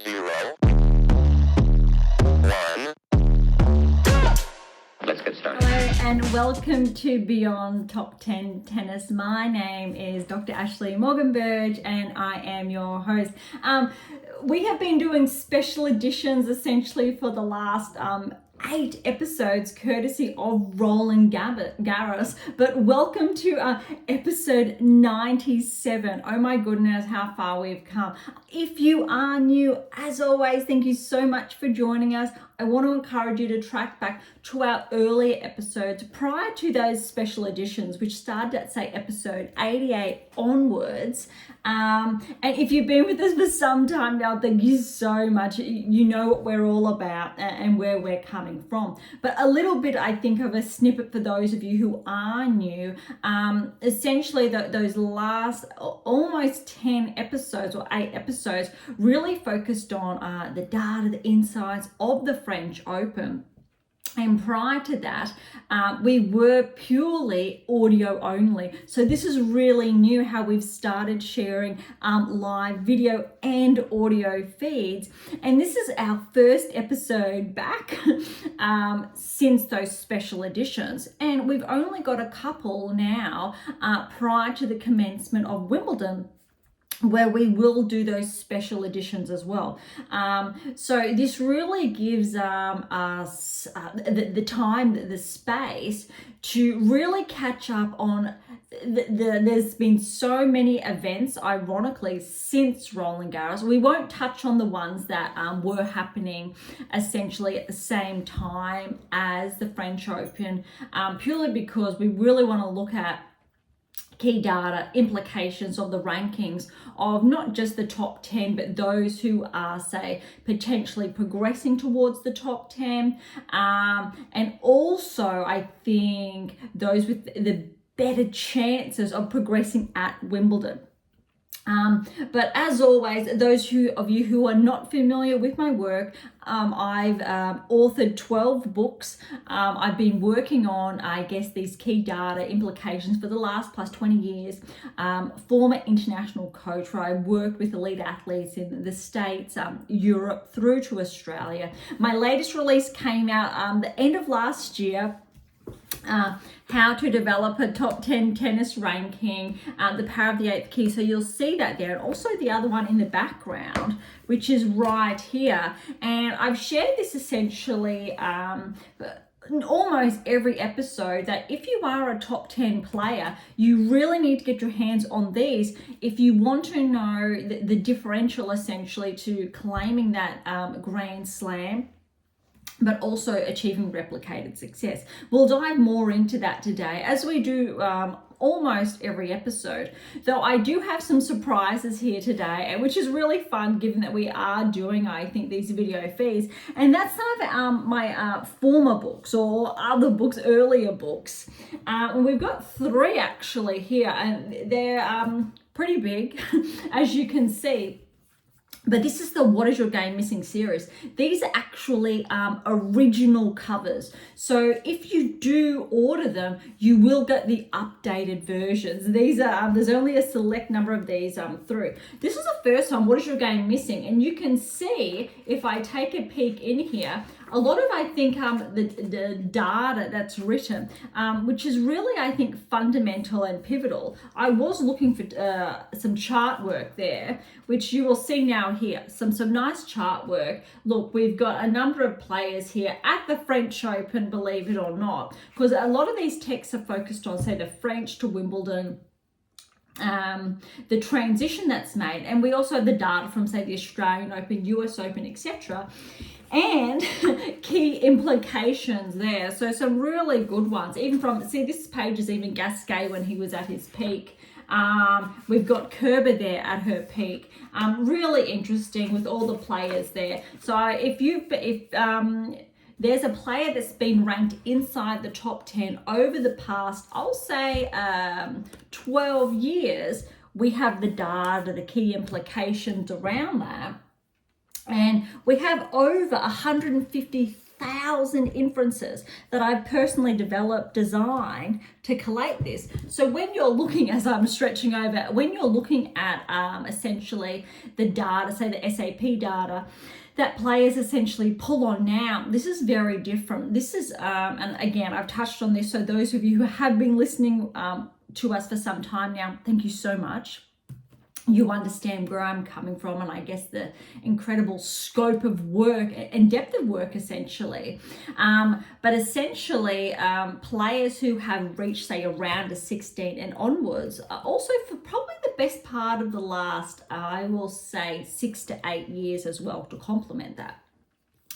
0, 1. Let's get started. Hello and welcome to Beyond Top 10 Tennis. My name is Dr. Ashley Morganberg and I am your host. We have been doing special editions essentially for the last 8 episodes courtesy of Roland Garros, but welcome to episode 97. Oh my goodness, how far we've come. If you are new, as always, thank you so much for joining us. I want to encourage you to track back to our earlier episodes prior to those special editions, which started at, say, episode 88 onwards. And if you've been with us for some time now, thank you so much. You know what we're all about and where we're coming from. But a little bit, I think, of a snippet for those of you who are new. Essentially, those last almost 10 episodes or 8 episodes really focused on the data, the insights of the French Open. And prior to that, we were purely audio only. So this is really new how we've started sharing live video and audio feeds. And this is our first episode back since those special editions. And we've only got a couple now prior to the commencement of Wimbledon, where we will do those special editions as well. So this really gives us the time, the space to really catch up on there's been so many events, ironically, since Roland Garros. We won't touch on the ones that were happening essentially at the same time as the French Open, purely because we really want to look at key data, implications of the rankings of not just the top 10, but those who are, say, potentially progressing towards the top 10. And also, I think those with the better chances of progressing at Wimbledon. But as always, those of you who are not familiar with my work, I've authored 12 books. I've been working on, I guess, these key data implications for the last plus 20 years. Former international coach where I worked with elite athletes in the States, Europe, through to Australia. My latest release came out the end of last year. How to develop a top 10 tennis ranking, the power of the 8th key. So you'll see that there. And also the other one in the background, which is right here. And I've shared this essentially almost every episode, that if you are a top 10 player, you really need to get your hands on these if you want to know the differential essentially to claiming that Grand Slam, but also achieving replicated success. We'll dive more into that today, as we do almost every episode, though I do have some surprises here today, which is really fun given that we are doing, I think, these video feeds. And that's some of my former books or other books, earlier books. And we've got 3 actually here, and they're pretty big, as you can see. But this is the What Is Your Game Missing series. These are actually original covers. So if you do order them, you will get the updated versions. These are, there's only a select number of these through. This is the first one, What Is Your Game Missing? And you can see, if I take a peek in here, a lot of, I think, the data that's written, which is really, I think, fundamental and pivotal. I was looking for some chart work there, which you will see now here. Some nice chart work. Look, we've got a number of players here at the French Open, believe it or not, because a lot of these texts are focused on, say, the French to Wimbledon, the transition that's made, and we also have the data from, say, the Australian Open, US Open, etc., and key implications there. So some really good ones, even from, see, this page is even Gasquet when he was at his peak. We've got Kerber there at her peak. Really interesting with all the players there. So if there's a player that's been ranked inside the top 10 over the past, I'll say 12 years, we have the data, the key implications around that. And we have over 150 1,000 inferences that I've personally developed, designed to collate this. So when you're looking, as I'm stretching over, when you're looking at essentially the data, say the SAP data, that players essentially pull on now, this is very different. This is, and again, I've touched on this, so those of you who have been listening to us for some time now, thank you so much. You understand where I'm coming from, and I guess the incredible scope of work and depth of work essentially. But essentially, players who have reached, say, a round of 16 and onwards, also for probably the best part of the last, I will say, 6 to 8 years as well, to complement that.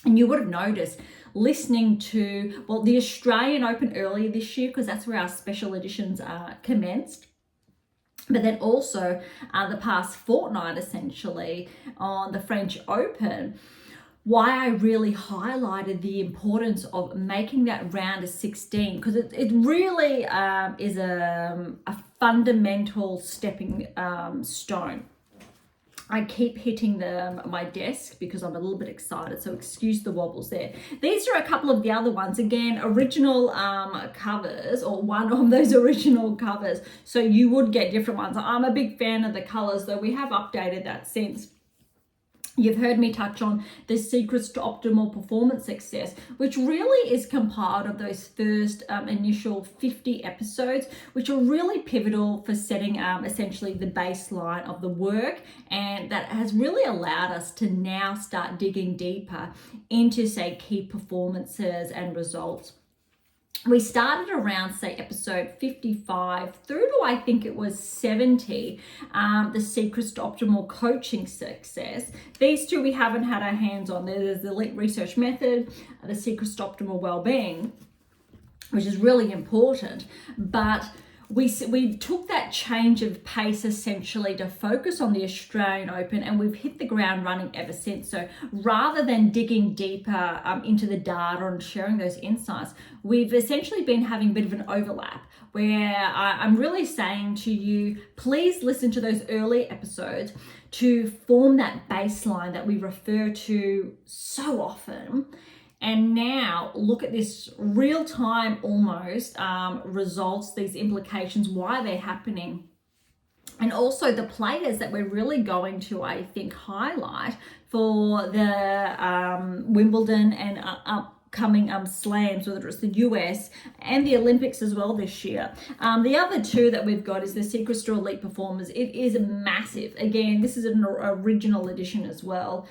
And you would have noticed listening to, well, the Australian Open earlier this year, because that's where our special editions commenced. But then also the past fortnight, essentially, on the French Open, why I really highlighted the importance of making that round of 16, because it really is a fundamental stepping stone. I keep hitting my desk because I'm a little bit excited, so excuse the wobbles there. These are a couple of the other ones. Again, original covers, or one of those original covers, so you would get different ones. I'm a big fan of the colors, though we have updated that since. You've heard me touch on the secrets to optimal performance success, which really is compiled of those first initial 50 episodes, which are really pivotal for setting essentially the baseline of the work, and that has really allowed us to now start digging deeper into, say, key performances and results. We started around, say, episode 55 through to, I think it was 70, the secrets to optimal coaching success. These two we haven't had our hands on. There's the elite research method, the secrets to optimal well-being, which is really important. But we took that change of pace essentially to focus on the Australian Open, and we've hit the ground running ever since. So rather than digging deeper into the data and sharing those insights, we've essentially been having a bit of an overlap where I'm really saying to you, please listen to those early episodes to form that baseline that we refer to so often. And now look at this real-time almost results, these implications, why they're happening. And also the players that we're really going to, I think, highlight for the Wimbledon and upcoming slams, whether it's the US and the Olympics as well this year. The other two that we've got is the Secrets to Elite Performers. It is massive. Again, this is an original edition as well.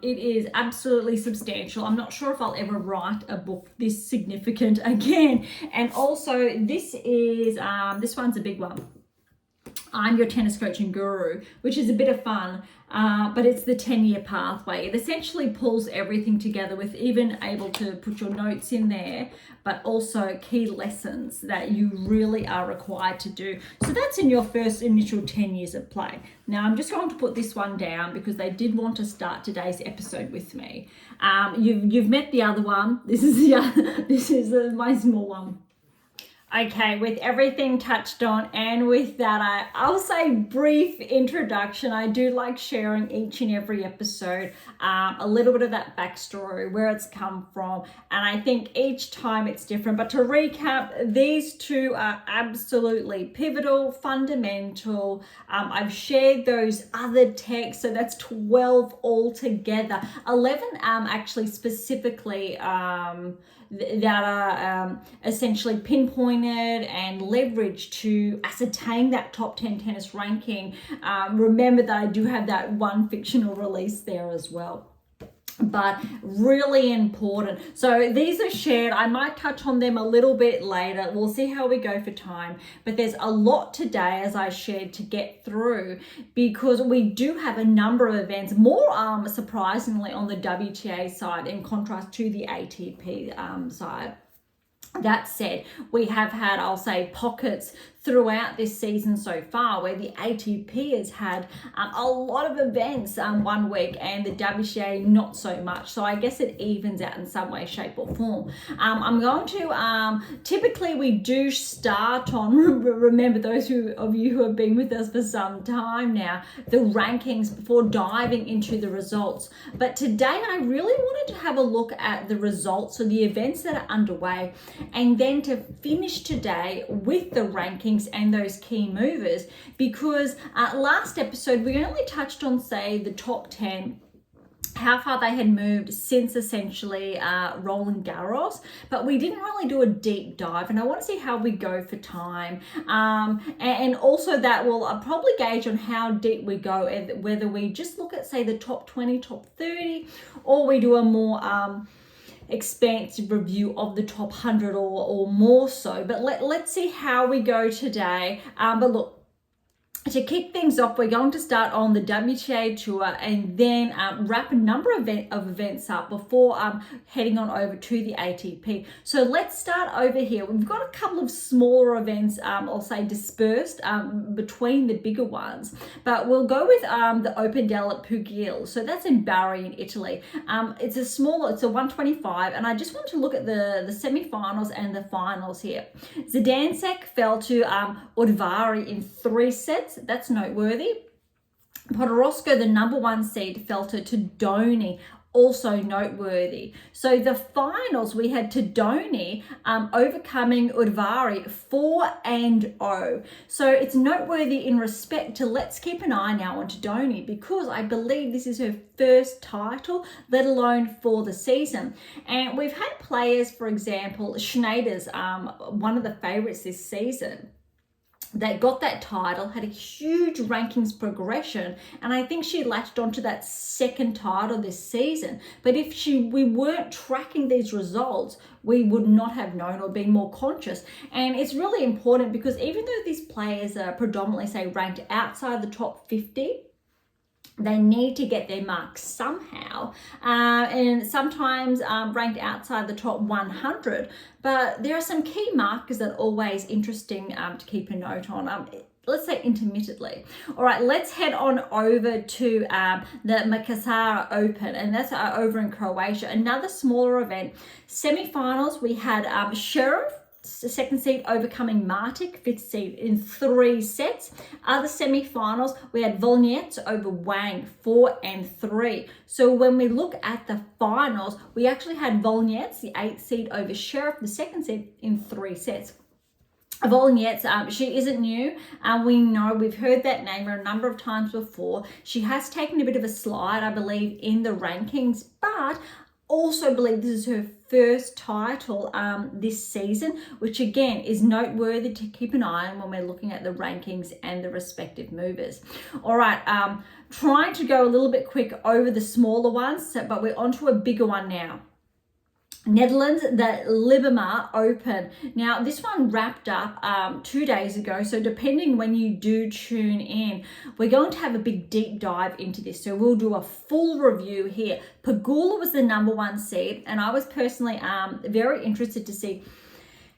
It is absolutely substantial. I'm not sure if I'll ever write a book this significant again. And also this is, this one's a big one. I'm Your Tennis Coaching Guru, which is a bit of fun, but it's the 10-year pathway. It essentially pulls everything together with even able to put your notes in there, but also key lessons that you really are required to do. So that's in your first initial 10 years of play. Now I'm just going to put this one down because they did want to start today's episode with me. You've met the other one. This is my small one. Okay, with everything touched on, and with that, I'll say brief introduction. I do like sharing each and every episode a little bit of that backstory, where it's come from, and I think each time it's different. But to recap, these two are absolutely pivotal, fundamental. I've shared those other texts, so that's 12 altogether. 11 actually specifically that are essentially pinpointed and leveraged to ascertain that top 10 tennis ranking. Remember that I do have that one fictional release there as well. But really important. So these are shared. I might touch on them a little bit later. We'll see how we go for time. But there's a lot today, as I shared, to get through, because we do have a number of events, more surprisingly on the WTA side in contrast to the ATP side. That said, we have had, I'll say, pockets throughout this season so far, where the ATP has had a lot of events one week and the WTA not so much. So I guess it evens out in some way, shape or form. I'm going to, typically we do start on, remember those of you who have been with us for some time now, the rankings before diving into the results. But today I really wanted to have a look at the results of the events that are underway, and then to finish today with the rankings and those key movers, because last episode we only touched on, say, the top 10, how far they had moved since essentially Roland Garros, but we didn't really do a deep dive, and I want to see how we go for time, and also that will probably gauge on how deep we go, whether we just look at, say, the top 20, top 30, or we do a more expansive review of the top 100 or more so. But let's see how we go today. But look, to kick things off, we're going to start on the WTA Tour and then wrap a number of events up before heading on over to the ATP. So let's start over here. We've got a couple of smaller events, I'll say dispersed between the bigger ones, but we'll go with the Open delle Puglie. So that's in Bari in Italy. It's a 125, and I just want to look at the semi-finals and the finals here. Zidansek fell to Udvari in 3 sets. That's noteworthy. Podoroska, the number 1 seed, fell to Todoni, also noteworthy. So the finals, we had Todoni overcoming Udvari 4-0. So it's noteworthy in respect to, let's keep an eye now on Todoni, because I believe this is her first title, let alone for the season. And we've had players, for example, Schneider's one of the favorites this season, that got that title, had a huge rankings progression, and I think she latched onto that second title this season. But if we weren't tracking these results, we would not have known or been more conscious. And it's really important, because even though these players are predominantly, say, ranked outside the top 50, they need to get their marks somehow, and sometimes ranked outside the top 100. But there are some key markers that are always interesting to keep a note on. Let's say intermittently. All right, let's head on over to the Makarska Open, and that's over in Croatia. Another smaller event. Semi-finals, we had Sheriff, second seed, overcoming Martic, fifth seed, in 3 sets. Other semi-finals, we had Volniec over Wang, 4-3. So when we look at the finals, we actually had Volniec, the 8th seed, over Sheriff, the second seed, in 3 sets. Volniec, she isn't new, and we know, we've heard that name a number of times before. She has taken a bit of a slide, I believe, in the rankings, but also believe this is her first title this season, which again is noteworthy to keep an eye on when we're looking at the rankings and the respective movers. All right, trying to go a little bit quick over the smaller ones, but we're onto a bigger one now. Netherlands, the Libema Open. Now, this one wrapped up 2 days ago, so depending when you do tune in, we're going to have a big deep dive into this. So we'll do a full review here. Puglie was the number 1 seed, and I was personally very interested to see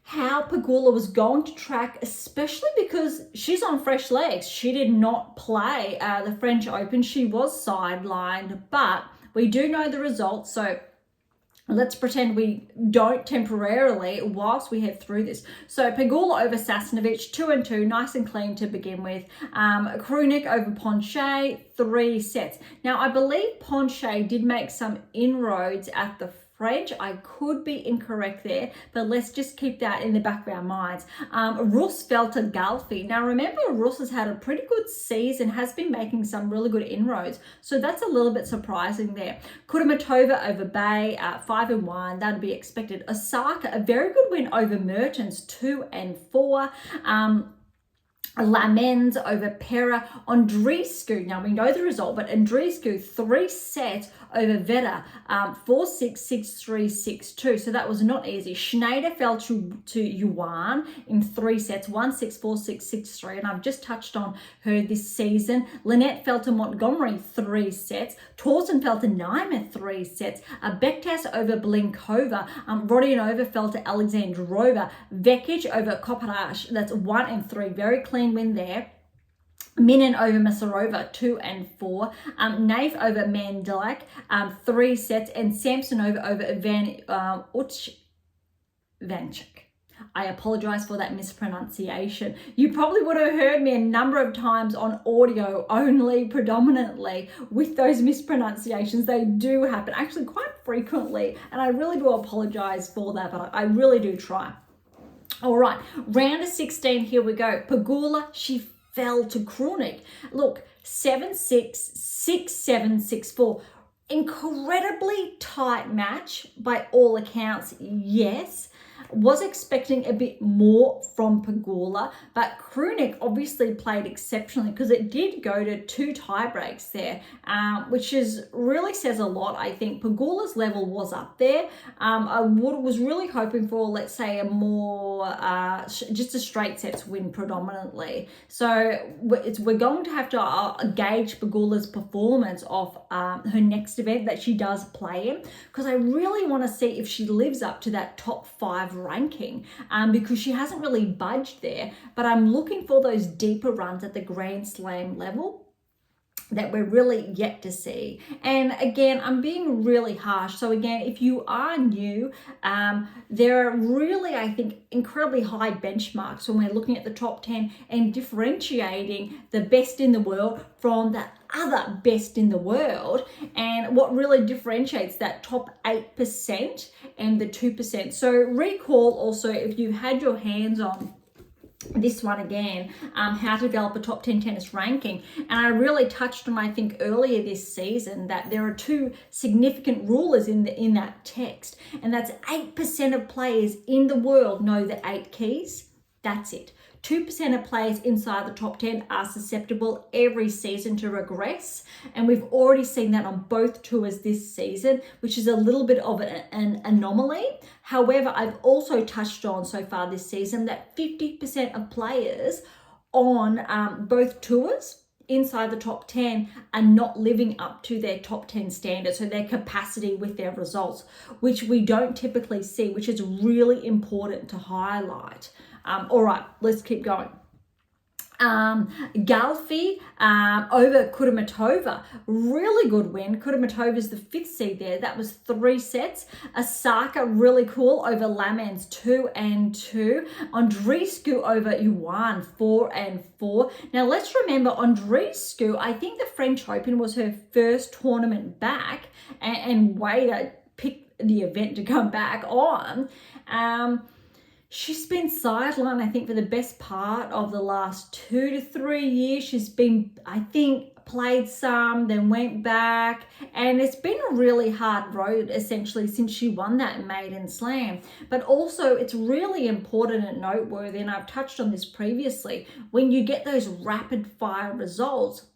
how Puglie was going to track, especially because she's on fresh legs. She did not play the French Open. She was sidelined, but we do know the results, so let's pretend we don't temporarily whilst we head through this. So Puglie over Sasnovich, 2-2, nice and clean to begin with. Krunic over Ponce, 3 sets. Now, I believe Ponce did make some inroads at the French. I could be incorrect there, but let's just keep that in the back of our minds. Rus fell to Galfi. Now, remember, Rus has had a pretty good season, has been making some really good inroads, so that's a little bit surprising there. Kudermetova over Bay, 5-1, that'd be expected. Osaka, a very good win over Mertens, 2-4. Lamens over Pera. Andreescu, now we know the result, but Andreescu 3 sets over Veda, 4-6, 6-3, 6-2. So that was not easy. Schneider fell to Yuan in 3 sets, 1-6, 4-6, 6-3. And I've just touched on her this season. Lynette fell to Montgomery 3 sets. Torsen fell to Nyman 3 sets. Bektas over Blinkova. Rodionova fell to Alexandrova. Vekic over Koparash. That's 1-3. Very clean win there. Minin over Masarova, 2-4. Nave over Mandalak, 3 sets. And Samsonova over Van Vanchik. I apologize for that mispronunciation. You probably would have heard me a number of times on audio only, predominantly, with those mispronunciations. They do happen actually quite frequently, and I really do apologize for that, but I really do try. All right, round of 16, here we go. Pegula, she fell to Krunic. Look, 7-6, 6-7, 6-4. Incredibly tight match by all accounts, yes. Was expecting a bit more from Pegula, but Krunic obviously played exceptionally because it did go to 2 tie breaks there, which really says a lot. I think Pegula's level was up there. I was really hoping for, let's say, a more just a straight sets win predominantly. So we're going to have to gauge Pegula's performance of her next event that she does play in, because I really want to see if she lives up to that top 5 ranking, because she hasn't really budged there. But I'm looking for those deeper runs at the Grand Slam level that we're really yet to see. And again, I'm being really harsh. So again, if you are new, there are really, I think, incredibly high benchmarks when we're looking at the top 10 and differentiating the best in the world from the other best in the world, and what really differentiates that top 8% and the 2%. So recall also, if you had your hands on this one again, how to develop a top 10 tennis ranking. And I really touched on, I think, earlier this season that there are 2 significant rulers in that text, and that's 8% of players in the world know the 8 keys. That's it. 2% of players inside the top 10 are susceptible every season to regress. And we've already seen that on both tours this season, which is a little bit of an anomaly. However, I've also touched on so far this season that 50% of players on both tours inside the top 10 are not living up to their top 10 standards, so their capacity with their results, which we don't typically see, which is really important to highlight. All right, let's keep going. Galfi over Kudermetova, really good win. Kudermetova is the 5th seed there. That was 3 sets. Osaka, really cool, over Lamens, 2-2. Andreescu over Yuan, 4-4. Now let's remember, Andreescu, I think the French Open was her first tournament back, and way to pick the event to come back on. She's been sidelined, I think, for the best part of the last 2 to 3 years. She's been, I think, played some, then went back, and it's been a really hard road essentially since she won that maiden slam. But also, it's really important and noteworthy, and I've touched on this previously, when you get those rapid fire results,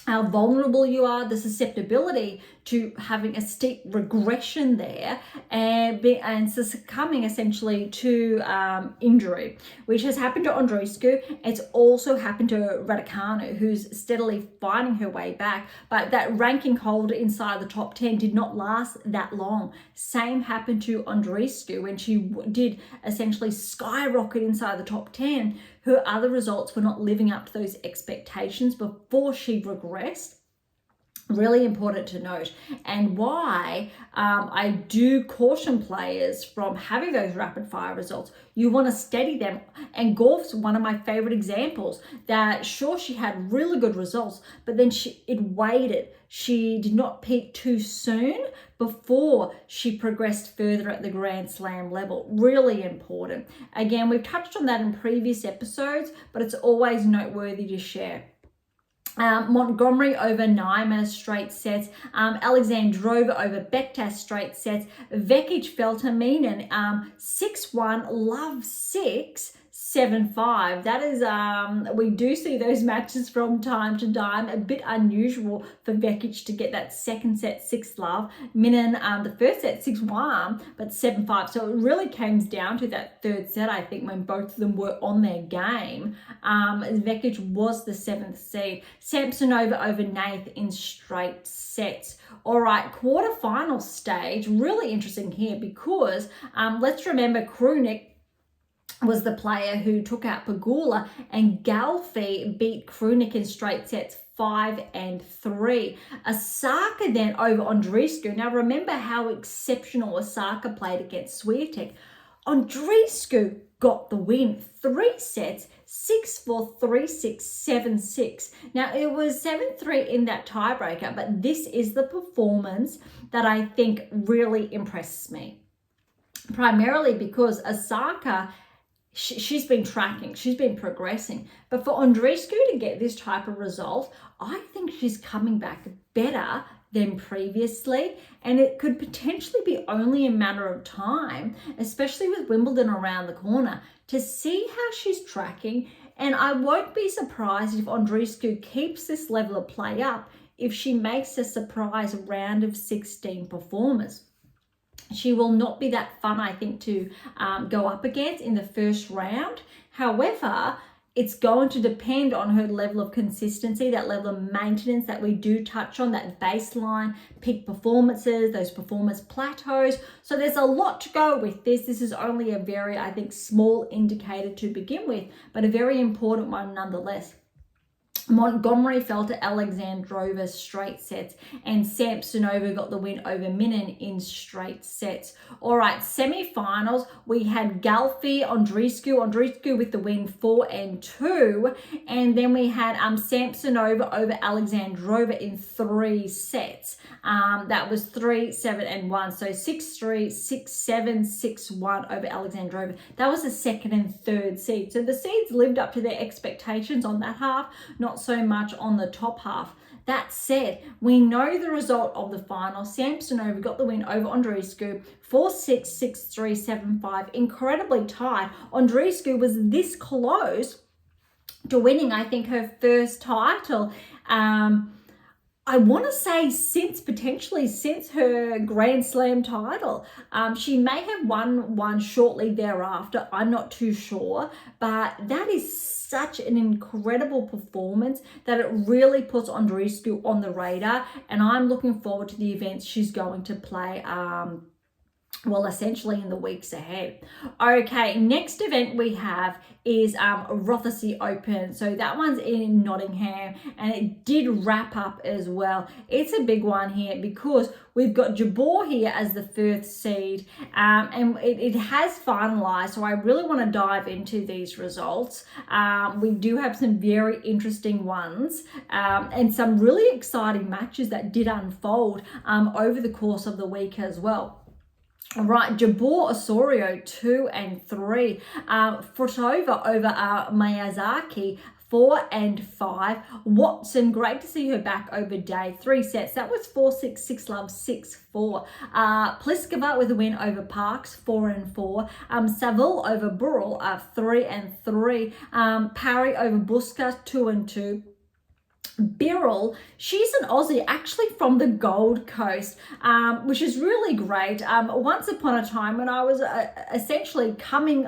how vulnerable you are, the susceptibility to having a steep regression there, and succumbing essentially to injury, which has happened to Andreescu. It's also happened to Raducanu, who's steadily finding her way back, but that ranking hold inside the top 10 did not last that long. Same happened to Andreescu when she did essentially skyrocket inside the top 10. Her other results were not living up to those expectations before she regressed. Really important to note, and why I do caution players from having those rapid fire results. You want to steady them, and Gauff's one of my favorite examples, that sure, she had really good results, but then it waited. She did not peak too soon before she progressed further at the Grand Slam level. Really important. Again, we've touched on that in previous episodes, but it's always noteworthy to share. Montgomery over Nyman, straight sets. Alexandrova over Bektas, straight sets. Vekic fell to Minin, 6-1, love 6, 7-5. That is, we do see those matches from time to time. A bit unusual for Vekic to get that second set 6-love. Minen, the first set 6-1, but 7-5. So it really came down to that third set, I think, when both of them were on their game. Vekic was the 7th seed. Samsonova over Nath in straight sets. All right, quarterfinal stage, really interesting here because let's remember Krunic was the player who took out Pegula, and Galfi beat Krunic in straight sets 5-3. Osaka then over Andreescu. Now remember how exceptional Osaka played against Swiatek. Andreescu got the win. 3 sets, 6-4, 3-6, 7-6. Now it was 7-3 in that tiebreaker, but this is the performance that I think really impresses me. Primarily because Osaka, she's been tracking, she's been progressing. But for Andreescu to get this type of result, I think she's coming back better than previously, and it could potentially be only a matter of time, especially with Wimbledon around the corner, to see how she's tracking. And I won't be surprised if Andreescu keeps this level of play up if she makes a surprise round of 16 performers. She will not be that fun, I think, to go up against in the first round. However, it's going to depend on her level of consistency, that level of maintenance that we do touch on, that baseline, peak performances, those performance plateaus. So there's a lot to go with this. This is only a very, I think, small indicator to begin with, but a very important one nonetheless. Montgomery fell to Alexandrova straight sets, and Samsonova got the win over Minen in straight sets. All right, semi-finals, we had Galfi, Andreescu with the win 4-2, and then we had Samsonova over Alexandrova in 3 sets. That was 3-7-1, so 6-3, 6-7, 6-1 over Alexandrova. That was the second and third seed. So the seeds lived up to their expectations on that half, not so much on the top half. That said, we know the result of the final. Samsonova got the win over Andreescu, 4-6, 6-3, 7-5, incredibly tight. Andreescu was this close to winning, I think, her first title. I want to say potentially since her Grand Slam title. She may have won one shortly thereafter. I'm not too sure, but that is such an incredible performance that it really puts Andreescu on the radar, and I'm looking forward to the events she's going to play essentially in the weeks ahead. Okay, next event we have is Rothesay Open. So that one's in Nottingham, and it did wrap up as well. It's a big one here because we've got Jabeur here as the 1st seed, and it has finalized. So I really want to dive into these results. We do have some very interesting ones and some really exciting matches that did unfold over the course of the week as well. All right, Jabeur Osorio 2-3, Furtova over Miyazaki 4-5. Watson, great to see her back over Day, 3 sets. That was 4-6, 6-love, 6-4. Pliskova with a win over Parks, 4-4. Saville over Burrell, 3-3. Parry over Buska, 2-2. Birrell, she's an Aussie actually from the Gold Coast, which is really great. Once upon a time when I was essentially getting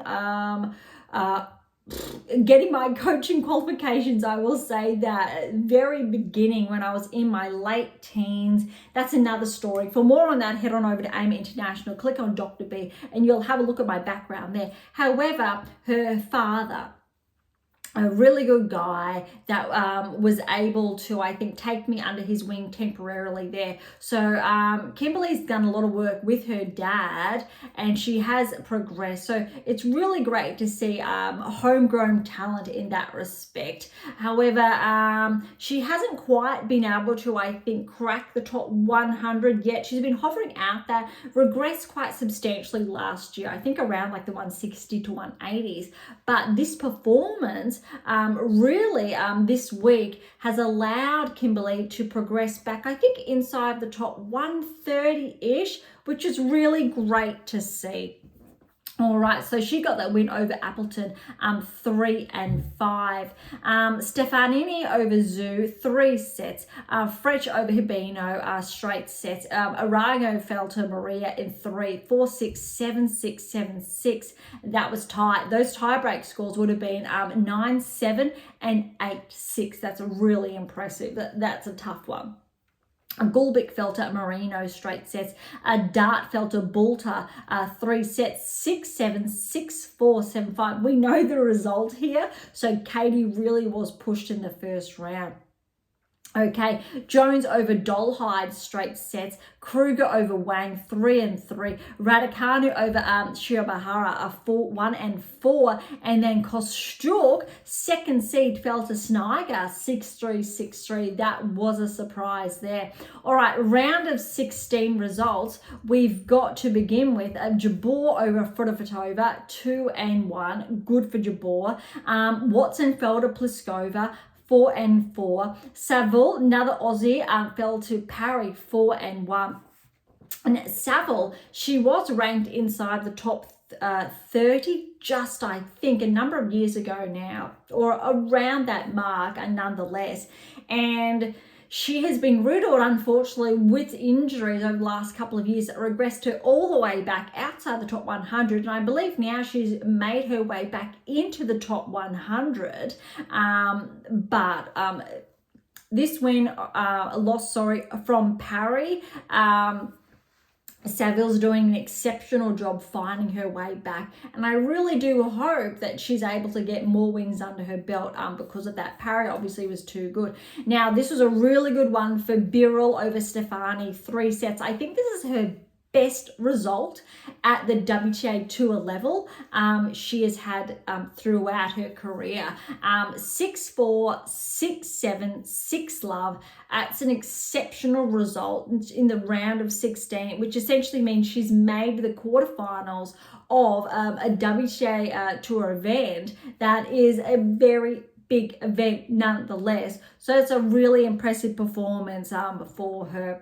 my coaching qualifications, I will say that very beginning when I was in my late teens. That's another story. For more on that, head on over to AM8 International, click on Dr. B, and you'll have a look at my background there. However, her father, a really good guy that was able to, I think, take me under his wing temporarily there. So Kimberly's done a lot of work with her dad, and she has progressed. So it's really great to see homegrown talent in that respect. However, she hasn't quite been able to, I think, crack the top 100 yet. She's been hovering out there, regressed quite substantially last year, I think around like the 160 to 180s. But this performance really this week has allowed Kimberly to progress back, I think, inside the top 130-ish, which is really great to see. All right, so she got that win over Appleton, 3-5. Stefanini over Zhu, 3 sets. Frech over Hibino, straight sets. Arago fell to Maria in 3, 4-6, 7-6, 7-6. That was tight. Those tiebreak scores would have been 9-7 and 8-6. That's really impressive. That's a tough one. Gulbik fell to Marino, straight sets. Dart fell to Boulter, 3 sets, 6-7, 6-4, 7-5. We know the result here. So Katie really was pushed in the first round. Okay, Jones over Dolhide, straight sets. Kruger over Wang, 3-3. Raducanu over Shirobahara, 1-4. And then Kostyuk, second seed, fell to Sniger, 6-3, 6-3. That was a surprise there. All right, round of 16 results. We've got to begin with Jabeur over Frutovitova, 2-1. Good for Jabeur. Watson fell to Pliskova, 4-4. Saville, another Aussie, fell to Parry, 4-1. And Saville, she was ranked inside the top 30, just I think a number of years ago now, or around that mark, nonetheless. And she has been riddled, unfortunately, with injuries over the last couple of years that regressed her all the way back outside the top 100. And I believe now she's made her way back into the top 100. But this win, loss, from Parry. Saville's doing an exceptional job finding her way back, and I really do hope that she's able to get more wins under her belt because of that. Parry obviously was too good. Now, this was a really good one for Birrell over Stefani, 3 sets. I think this is her best result at the WTA Tour level she has had throughout her career. 6-4, 6-7, 6-love. It's an exceptional result in the round of 16, which essentially means she's made the quarterfinals of a WTA Tour event that is a very big event nonetheless. So it's a really impressive performance for her.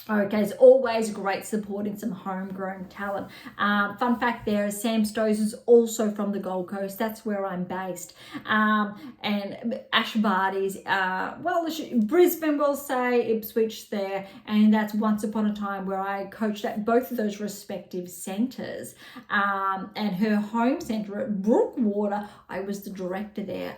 Okay, it's always great supporting some homegrown talent. Fun fact there is Sam Stowes is also from the Gold Coast. That's where I'm based. And Ash Barty's, Brisbane, we'll say, Ipswich there. And that's once upon a time where I coached at both of those respective centres. And her home centre at Brookwater, I was the director there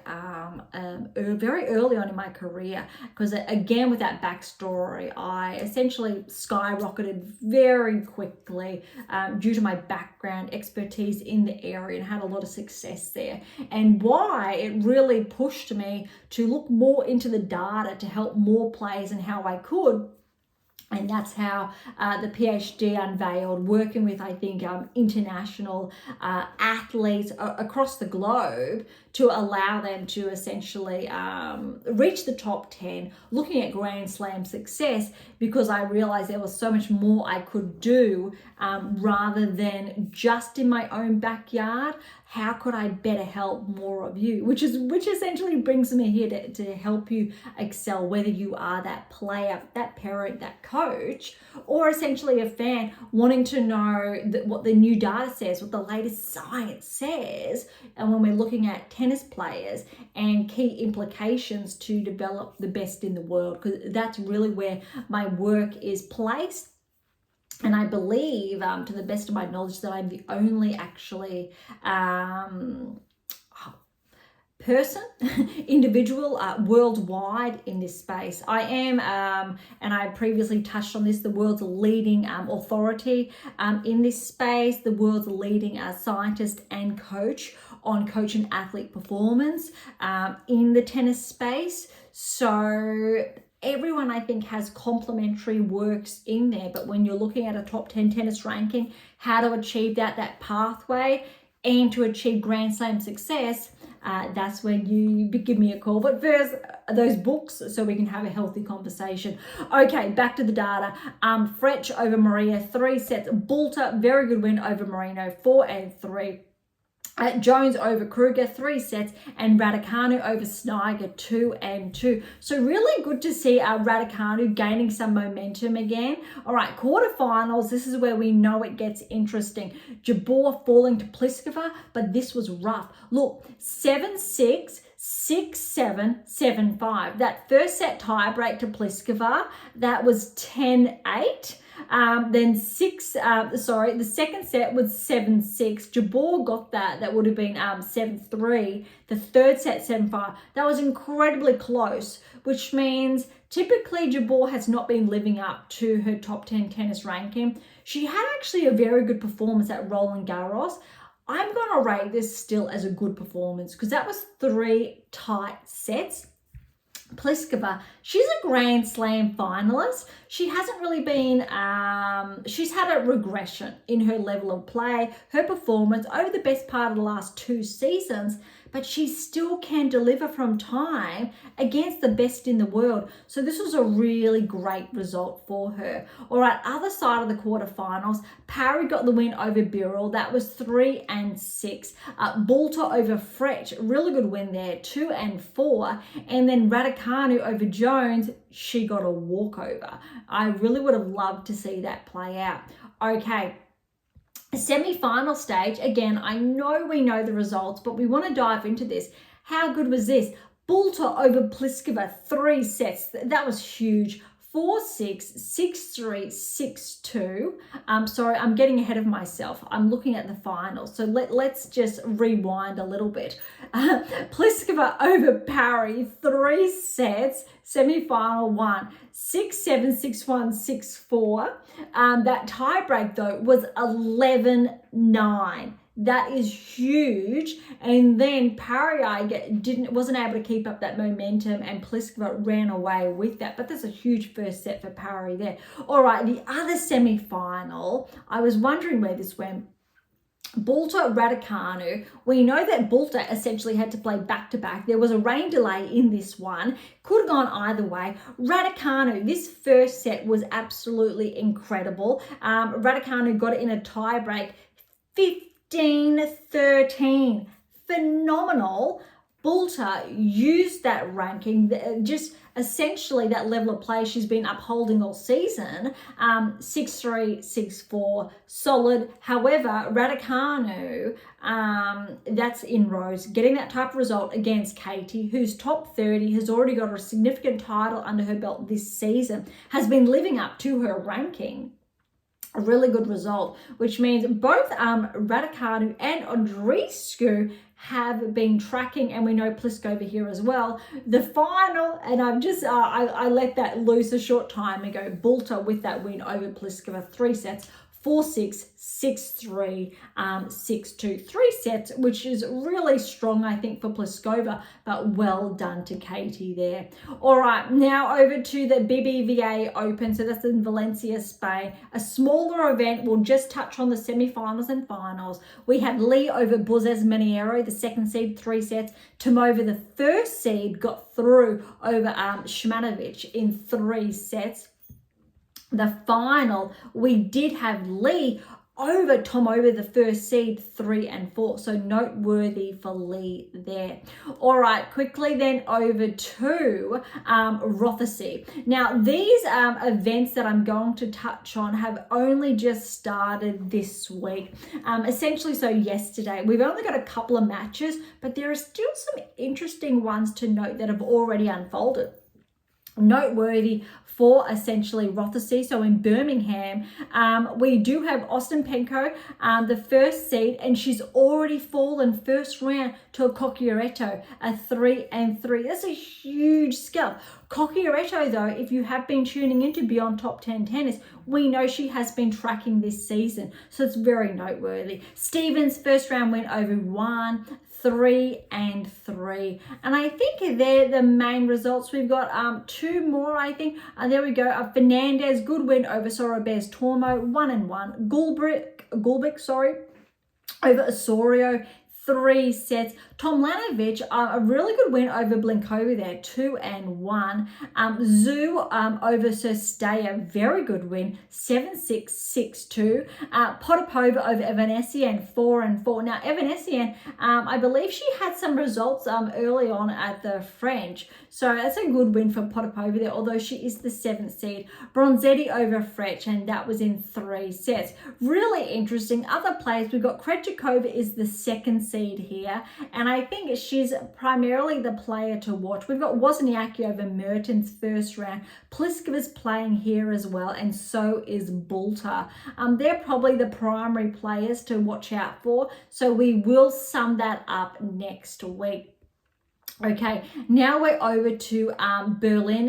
very early on in my career. Because again, with that backstory, I essentially skyrocketed very quickly due to my background expertise in the area and had a lot of success there. And why it really pushed me to look more into the data to help more players and how I could. And that's how the PhD unveiled, working with, I think, international athletes across the globe to allow them to essentially reach the top 10, looking at Grand Slam success, because I realized there was so much more I could do rather than just in my own backyard. How could I better help more of you? Which essentially brings me here to help you excel, whether you are that player, that parent, that coach, or essentially a fan wanting to know what the new data says, what the latest science says, and when we're looking at tennis players and key implications to develop the best in the world, because that's really where my work is placed. And I believe, to the best of my knowledge, that I'm the only actually individual worldwide in this space. I am, and I previously touched on this, the world's leading authority in this space, the world's leading scientist and coach on coach and athlete performance in the tennis space. So everyone, I think, has complementary works in there, but when you're looking at a top 10 tennis ranking, how to achieve that pathway and to achieve Grand Slam success, that's when you give me a call. But first, those books, so we can have a healthy conversation. Okay, back to the data. Frech over Maria, 3 sets. Boulter, very good win over Marino, 4-3. Jones over Kruger, 3 sets, and Raducanu over Sniger, 2-2. So really good to see Raducanu gaining some momentum again. All right, quarterfinals, this is where we know it gets interesting. Jabeur falling to Pliskova, but this was rough. Look, 7-6, 6-7, 7-5. That first set tiebreak to Pliskova, that was 10-8. Then the second set was 7-6. Jabeur got that. That would have been 7-3. The third set, 7-5. That was incredibly close, which means typically Jabeur has not been living up to her top 10 tennis ranking. She had actually a very good performance at Roland Garros. I'm going to rate this still as a good performance because that was 3 tight sets. Pliskova, she's a Grand Slam finalist. She hasn't really been, she's had a regression in her level of play, her performance over the best part of the last 2 seasons, but she still can deliver from time against the best in the world. So this was a really great result for her. All right, other side of the quarterfinals, Parry got the win over Birrell. That was 3-6. Boulter over Fretch, really good win there, 2-4. And then Raducanu over Jones, she got a walkover. I really would have loved to see that play out. Okay. Semi-final stage, again, I know we know the results, but we want to dive into this. How good was this? Boulter over Pliskova, 3 sets. That was huge. 4-6, 6-3, 6-2. Sorry, I'm getting ahead of myself. I'm looking at the finals. So let's just rewind a little bit. Pliskova over Parry, 3 sets, semi-final 1. 6-7, 6-1, 6-4. That tiebreak, though, was 11-9. That is huge. And then Parry wasn't able to keep up that momentum, and Pliskova ran away with that. But that's a huge first set for Parry there. All right, the other semi-final, I was wondering where this went. Boulter, Raducanu. We know that Boulter essentially had to play back-to-back. There was a rain delay in this one. Could have gone either way. Raducanu, this first set was absolutely incredible. Raducanu got it in a tiebreak, 15-13. Phenomenal. Boulter used that ranking, just essentially that level of play she's been upholding all season. 6-3, 6-4, solid. However, Raducanu, that's inroads, getting that type of result against Katie, who's top 30, has already got a significant title under her belt this season, has been living up to her ranking. A really good result, which means both Raducanu and Andreescu have been tracking, and we know Pliskova here as well. The final, and I've just, I let that loose a short time ago, Boulter with that win over Pliskova, 3 sets, 4-6, 6-3, 6-2, 3 sets, which is really strong, I think, for Pliskova, but well done to Katie there. All right, now over to the BBVA Open. So that's in Valencia, Spain. A smaller event. We'll just touch on the semi-finals and finals. We had Lee over Buzes Minaur, the second seed, 3 sets. Tomova, the first seed, got through over Shmanovic in 3 sets. The final, we did have Lee over Tomova, the first seed, 3-4. So noteworthy for Lee there. All right, quickly then over to Rothesay. Now, these events that I'm going to touch on have only just started this week. Essentially, so yesterday, we've only got a couple of matches, but there are still some interesting ones to note that have already unfolded. Noteworthy for essentially Rothesay. So in Birmingham, we do have Ostapenko, the first seed, and she's already fallen first round to a Cocchiaretto, a 3-3. That's a huge scalp. Cocchiaretto, though, if you have been tuning into Beyond Top 10 Tennis, we know she has been tracking this season, so it's very noteworthy. Stevens, first round win over Juan, 3-3. And I think they're the main results. We've got 2 more, I think. There we go. Fernandez, good win over Sorobes Tormo, 1-1. Gulbic, over Osorio, 3 sets. Tomljanovic, a really good win over Pliskova there, 2-1. Zhu over Sestaya, very good win, 7-6, 6-2. Potapova over Evanesian, 4-4. Now, Evanesian, I believe she had some results early on at the French, so that's a good win for Potapova there, although she is the 7th seed. Bronzetti over Frech, and that was in 3 sets. Really interesting. Other players, we've got Krejcikova is the 2nd seed here, and I think she's primarily the player to watch. We've got Wozniacki over Mertens, first round. Pliskova's playing here as well, and so is Boulter. They're probably the primary players to watch out for, so we will sum that up next week. Okay, now we're over to Berlin,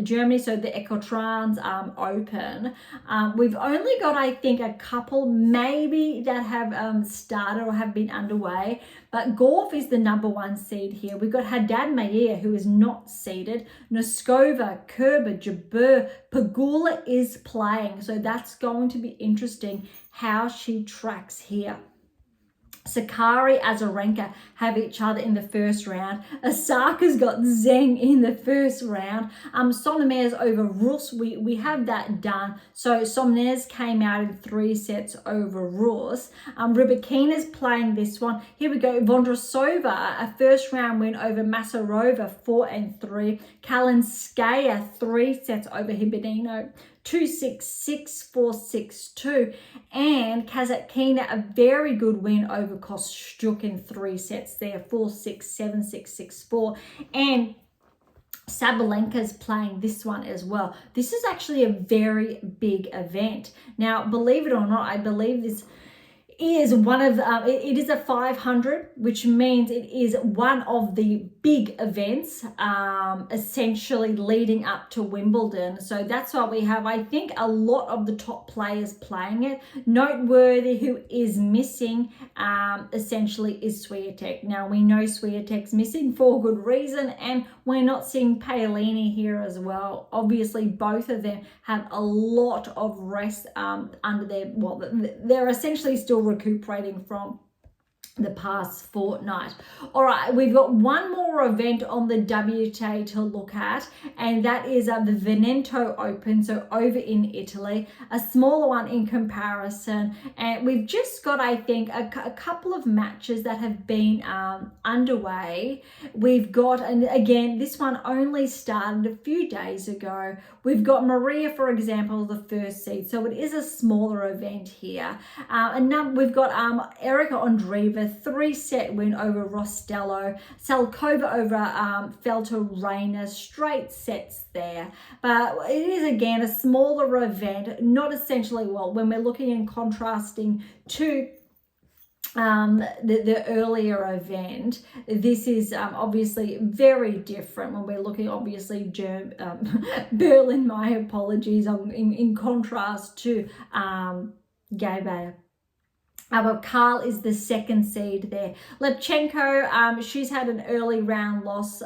Germany, so the Ecotrans Open. We've only got, I think, a couple maybe that have started or have been underway, but Golf is the number 1 seed here. We've got Haddad Mayer, who is not seeded. Noskova, Kerber, Jabeur, Pagula is playing, so that's going to be interesting how she tracks here. Sakari, Azarenka have each other in the first round. Osaka's got Zheng in the first round. Somnes over Rus, we have that done. So Somnes came out in 3 sets over Rus. Rybakina's playing this one. Here we go. Vondrasova, a first round win over Masarova, 4-3. Kalinskaya, 3 sets over Hibernino, 2-6, 6-4, 6-2. And Kazatkina, a very good win over Kostyuk in 3 sets there, 4-6, 7-6, 6-4. And Sabalenka's playing this one as well. This is actually a very big event. Now, believe it or not, I believe this is one of it is a 500, which means it is one of the big events essentially leading up to Wimbledon. So that's why we have, I think, a lot of the top players playing it. Noteworthy who is missing essentially is Swiatek. Now we know Swiatek's missing for good reason, and we're not seeing Paolini here as well. Obviously both of them have a lot of rest under their, well, they're essentially still recuperating from the past fortnight. All right, we've got one more event on the WTA to look at, and that is the Veneto Open, so over in Italy, a smaller one in comparison. And we've just got, I think, a couple of matches that have been underway. We've got, and again, this one only started a few days ago. We've got Maria, for example, the 1st seed, so it is a smaller event here. And we've got Erika Andreeva, 3-set win over Rostello. Salkova over Felter Reina, straight sets there. But it is, again, a smaller event, not essentially, well, when we're looking and contrasting to the earlier event, this is obviously very different when we're looking, obviously, Berlin, my apologies, in contrast to Gaiba. Karl is the 2nd seed there. Lepchenko, she's had an early round loss.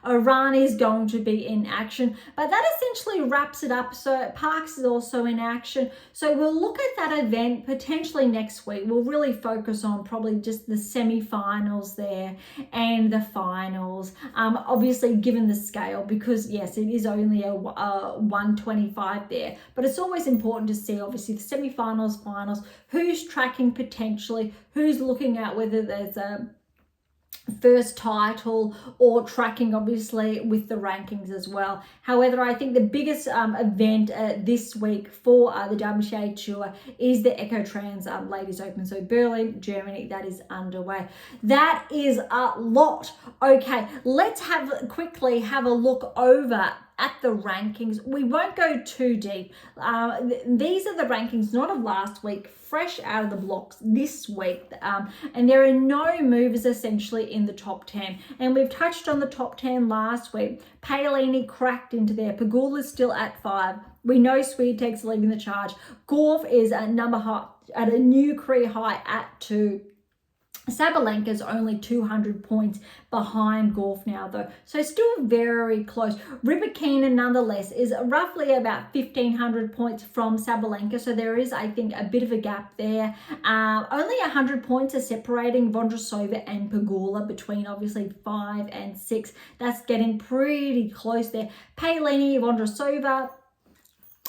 Iran is going to be in action, but that essentially wraps it up. So Parks is also in action. So we'll look at that event potentially next week. We'll really focus on probably just the semi-finals there and the finals. Obviously, given the scale, because yes, it is only a 125 there, but it's always important to see, obviously, the semi-finals, finals, who's tracking potentially, who's looking at whether there's a first title or tracking, obviously, with the rankings as well. However, I think the biggest event this week for the WTA Tour is the Ecotrans Ladies Open. So Berlin, Germany, that is underway. That is a lot. Okay, let's quickly have a look over at the rankings. We won't go too deep. These are the rankings, not of last week, fresh out of the blocks this week. And there are no movers essentially in the top 10. And we've touched on the top 10 last week. Paolini cracked into there. Pagula's still at 5. We know Swiatek's leading the charge. Gorf is at a new career high at 2. Sabalenka's only 200 points behind Gauff now though, so still very close. Rybakina nonetheless is roughly about 1,500 points from Sabalenka, so there is, I think, a bit of a gap there. Only 100 points are separating Vondrousova and Pegula between obviously 5 and 6. That's getting pretty close there. Paolini, Vondrousova,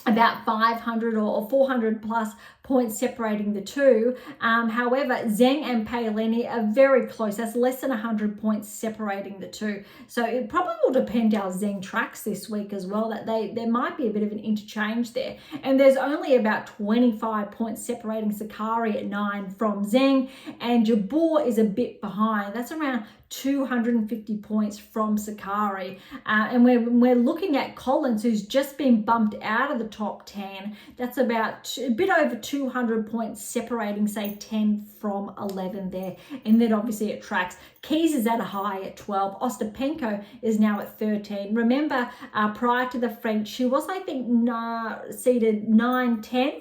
about 500 or 400 plus points separating the two. However, Zheng and Paolini are very close. That's less than 100 points separating the two. So it probably will depend how Zheng tracks this week as well, that there might be a bit of an interchange there. And there's only about 25 points separating Sakkari at 9 from Zheng, and Jabeur is a bit behind. That's around 250 points from Sakkari. And we're looking at Collins, who's just been bumped out of the top 10. That's about a bit over 200 points separating, say, 10 from 11 there. And then obviously it tracks. Keys is at a high at 12. Ostapenko is now at 13. Remember, prior to the French, she was, I think, seeded 9, 10.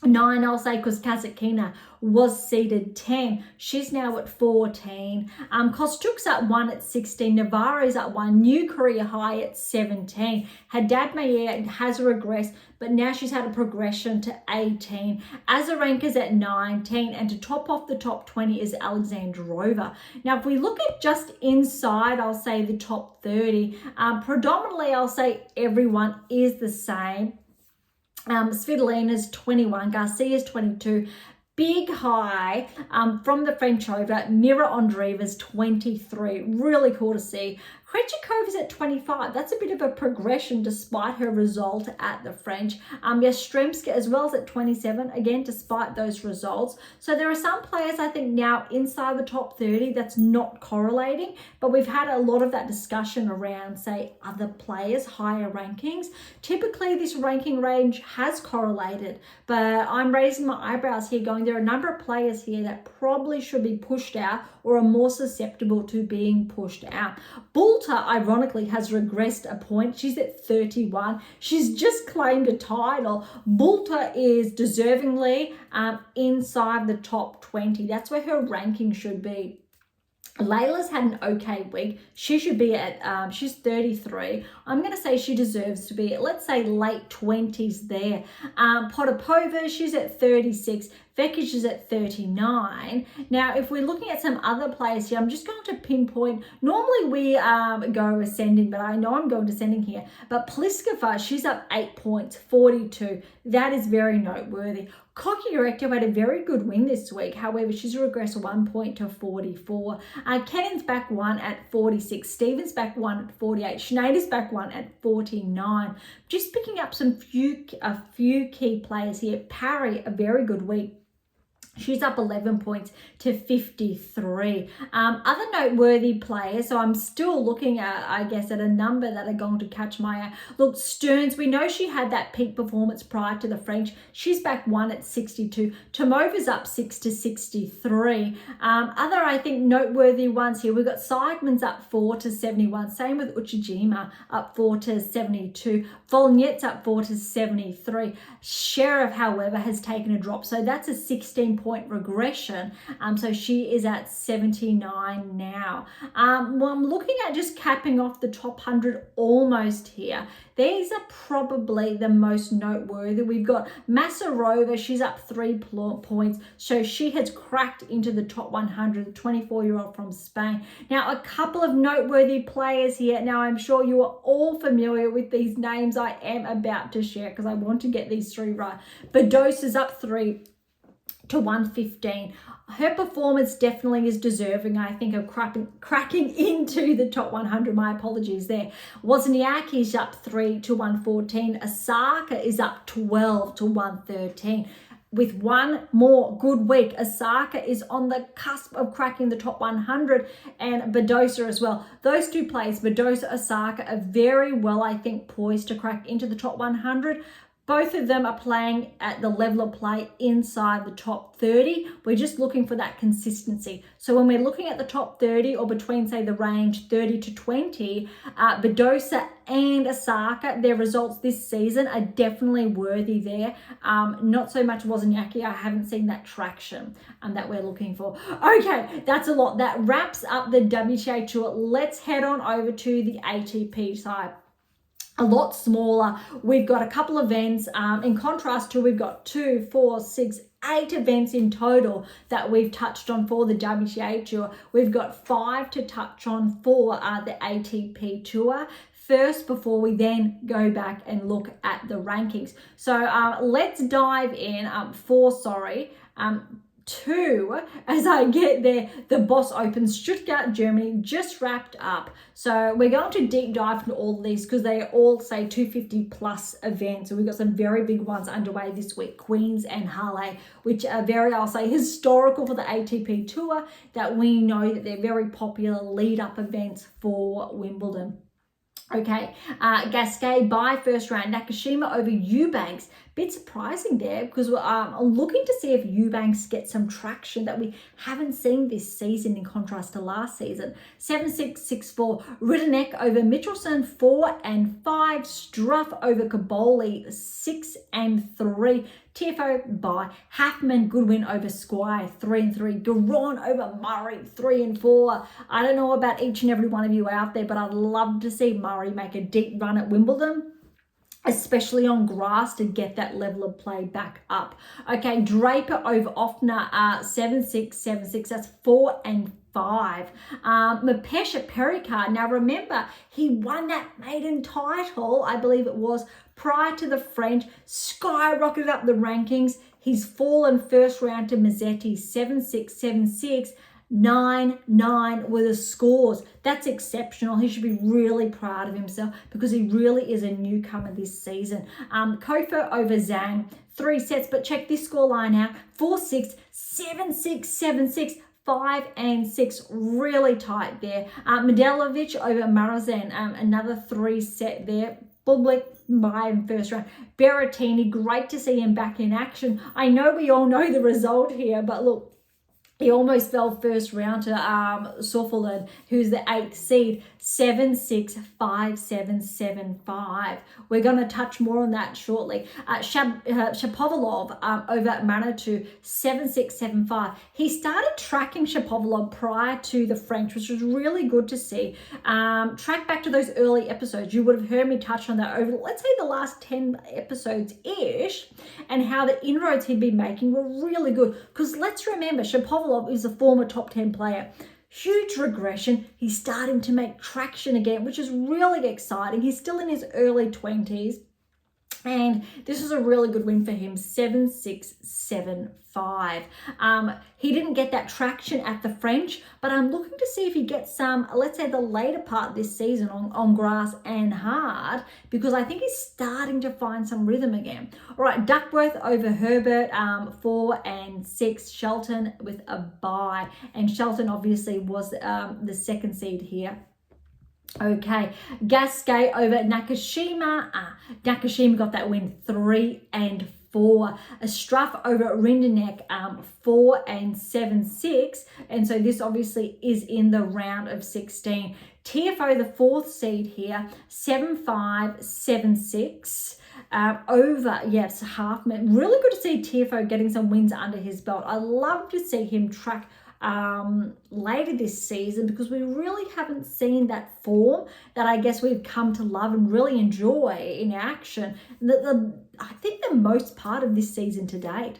9, I'll say, because Kazatkina was seeded 10. She's now at 14. Kostuk's at 1 at 16. Navarro's at 1. New career high at 17. Haddad Mayer has regressed, but now she's had a progression to 18. Azarenka's at 19. And to top off the top 20 is Alexandrova. Now, if we look at just inside, I'll say the top 30, predominantly I'll say everyone is the same. Svitolina's 21, Garcia's 22. Big high from the French over, Mira Andreeva's 23. Really cool to see. Krejcikova's at 25. That's a bit of a progression despite her result at the French. Yastremska as well as at 27, again, despite those results. So there are some players, I think, now inside the top 30 that's not correlating, but we've had a lot of that discussion around, say, other players, higher rankings. Typically, this ranking range has correlated, but I'm raising my eyebrows here going, there are a number of players here that probably should be pushed out or are more susceptible to being pushed out. Boulter, ironically, has regressed a point. She's at 31. She's just claimed a title. Boulter is deservingly inside the top 20. That's where her ranking should be. Layla's had an okay week. She should be at, she's 33. I'm going to say she deserves to be at, let's say, late 20s there. Potapova, she's at 36. Vekic is at 39. Now, if we're looking at some other players here, I'm just going to pinpoint. Normally we go ascending, but I know I'm going descending here. But Pliskova, she's up 8 points, 42. That is very noteworthy. Kokiarekto had a very good win this week. However, she's regressed 1 point to 44. Kennan's back 1 at 46. Stevens back 1 at 48. Schneider's back 1 at 49. Just picking up a few key players here. Parry, a very good week. She's up 11 points to 53. Other noteworthy players, so I'm still looking at, I guess, at a number that are going to catch my eye. Look, Stearns, we know she had that peak performance prior to the French. She's back 1 at 62. Tomova's up 6 to 63. Other, I think, noteworthy ones here, we've got Seidman's up 4 to 71. Same with Uchijima, up 4 to 72. Volnyet's up 4 to 73. Sheriff, however, has taken a drop, so that's a 16-point regression. So she is at 79 now. Well, I'm looking at just capping off the top 100 almost here. These are probably the most noteworthy. We've got Masarova, she's up 3 points. So she has cracked into the top 100, the 24-year-old from Spain. Now, a couple of noteworthy players here. Now, I'm sure you are all familiar with these names I am about to share because I want to get these 3 right. Badosa's up 3 to 115. Her performance definitely is deserving, I think, of cracking into the top 100. My apologies there. Wozniacki's up 3 to 114. Osaka is up 12 to 113. With one more good week, Osaka is on the cusp of cracking the top 100, and Badosa as well. Those 2 players, Badosa, Osaka, are very well, I think, poised to crack into the top 100. Both of them are playing at the level of play inside the top 30. We're just looking for that consistency. So when we're looking at the top 30 or between, say, the range 30 to 20, Badosa and Osaka, their results this season are definitely worthy there. Not so much Wozniacki. I haven't seen that traction that we're looking for. Okay, that's a lot. That wraps up the WTA Tour. Let's head on over to the ATP side. A lot smaller. We've got a couple events. In contrast to, we've got 2, 4, 6, 8 events in total that we've touched on for the WTA Tour. We've got 5 to touch on for the ATP Tour first, before we then go back and look at the rankings. So let's dive in. 2, as I get there, the Boss Open Stuttgart, Germany just wrapped up. So we're going to deep dive into all of these because they all say 250 plus events. So we've got some very big ones underway this week, Queens and Halle, which are very, I'll say, historical for the ATP Tour, that we know that they're very popular lead up events for Wimbledon. Okay, Gasquet by first round, Nakashima over Eubanks. Bit surprising there because we're looking to see if Eubanks gets some traction that we haven't seen this season in contrast to last season. 7-6, 6-4. Ridderneck over Mitchelson, 4 and 5. Struff over Kaboli, 6 and 3. Tiafoe by Halfman, good win over Squire, 3 and 3. Garon over Murray, 3 and 4. I don't know about each and every one of you out there, but I'd love to see Murray make a deep run at Wimbledon, especially on grass, to get that level of play back up. Okay, Draper over Offner, 7-6, 7-6. That's 4 and 5. Mapesha Pericard. Now remember, he won that maiden title, I believe it was, prior to the French, skyrocketed up the rankings. He's fallen first round to Mazzetti, 7-6, 7-6. 9-9 were the scores. That's exceptional. He should be really proud of himself because he really is a newcomer this season. Kofa over Zhang, 3 sets, but check this scoreline out. 4-6, 7-6, 7-6. 5 and 6, really tight there. Medalovic over Marazan, another 3 set there. Bublik by him first round. Berrettini, great to see him back in action. I know we all know the result here, but look, he almost fell first round to Soffold, who's the 8th seed, 7-6, 5-7, 7-5. We're going to touch more on that shortly. Shapovalov over Manitou, 7-6, 7-5. He started tracking Shapovalov prior to the French, which was really good to see. Track back to those early episodes. You would have heard me touch on that over, let's say, the last 10 episodes-ish, and how the inroads he'd been making were really good. Because let's remember, Shapovalov is a former top 10 player. Huge regression. He's starting to make traction again, which is really exciting. He's still in his early 20s. And this is a really good win for him, 7-6, 7-5. He didn't get that traction at the French, but I'm looking to see if he gets some, let's say, the later part this season on grass and hard, because I think he's starting to find some rhythm again. All right, Duckworth over Herbert, 4 and 6. Shelton with a bye, and Shelton obviously was the 2nd seed here. Okay, Gasquet over Nakashima. Nakashima got that win, 3 and 4. A Struff over Rinderneck, 4 and 7-6. And so this obviously is in the round of 16. Tiafoe, the 4th seed here, 7-5, 7-6. Over, yes, Halfman. Really good to see Tiafoe getting some wins under his belt. I love to see him track later this season, because we really haven't seen that form that I guess we've come to love and really enjoy in action. I think the most part of this season to date.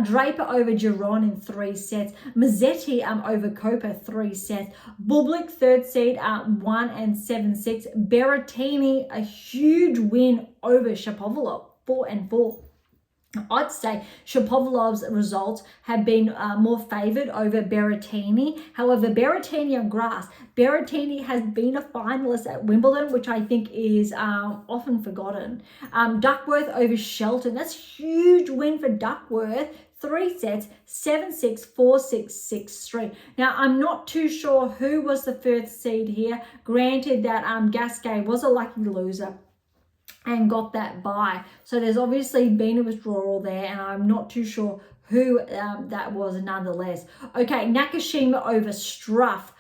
Draper over Giron in 3 sets. Mazzetti over Copa, 3 sets. Bublik, 3rd seed, 1 and 7-6. Berrettini, a huge win over Shapovalov, 4 and 4. I'd say Shapovalov's results have been more favoured over Berrettini. However, Berrettini on grass, Berrettini has been a finalist at Wimbledon, which I think is often forgotten. Duckworth over Shelton, that's a huge win for Duckworth. 3 sets, 7-6, 4-6, 6-3. Now, I'm not too sure who was the 1st seed here. Granted that Gasquet was a lucky loser. and got that bye. So there's obviously been a withdrawal there, and I'm not too sure who that was nonetheless. Okay, Nakashima over Struff.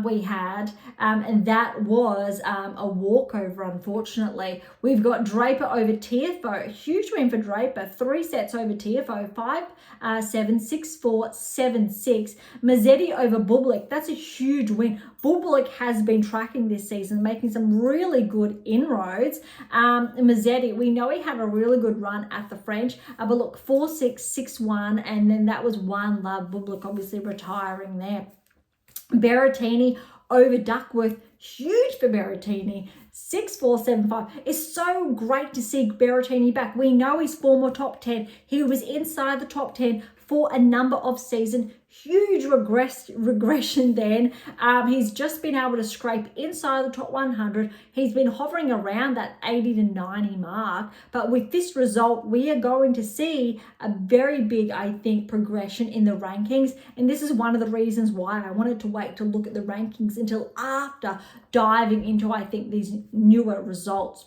We had, and that was a walkover, unfortunately. We've got Draper over Tiafoe, huge win for Draper, 3 sets over Tiafoe, 5-7, 6-4, 7-6. Mazzetti over Bublik, that's a huge win. Bublik has been tracking this season, making some really good inroads. Mazzetti, we know he had a really good run at the French, but look, 4-6, 6-1, and then that was 1 love. Bublik obviously retiring there. Berrettini over Duckworth, huge for Berrettini, 6-4, 7-5. It's so great to see Berrettini back. We know he's former top 10. He was inside the top 10 for a number of seasons. Huge regression then. He's just been able to scrape inside the top 100. He's been hovering around that 80 to 90 mark. But with this result, we are going to see a very big, I think, progression in the rankings. And this is one of the reasons why I wanted to wait to look at the rankings until after diving into, I think, these newer results,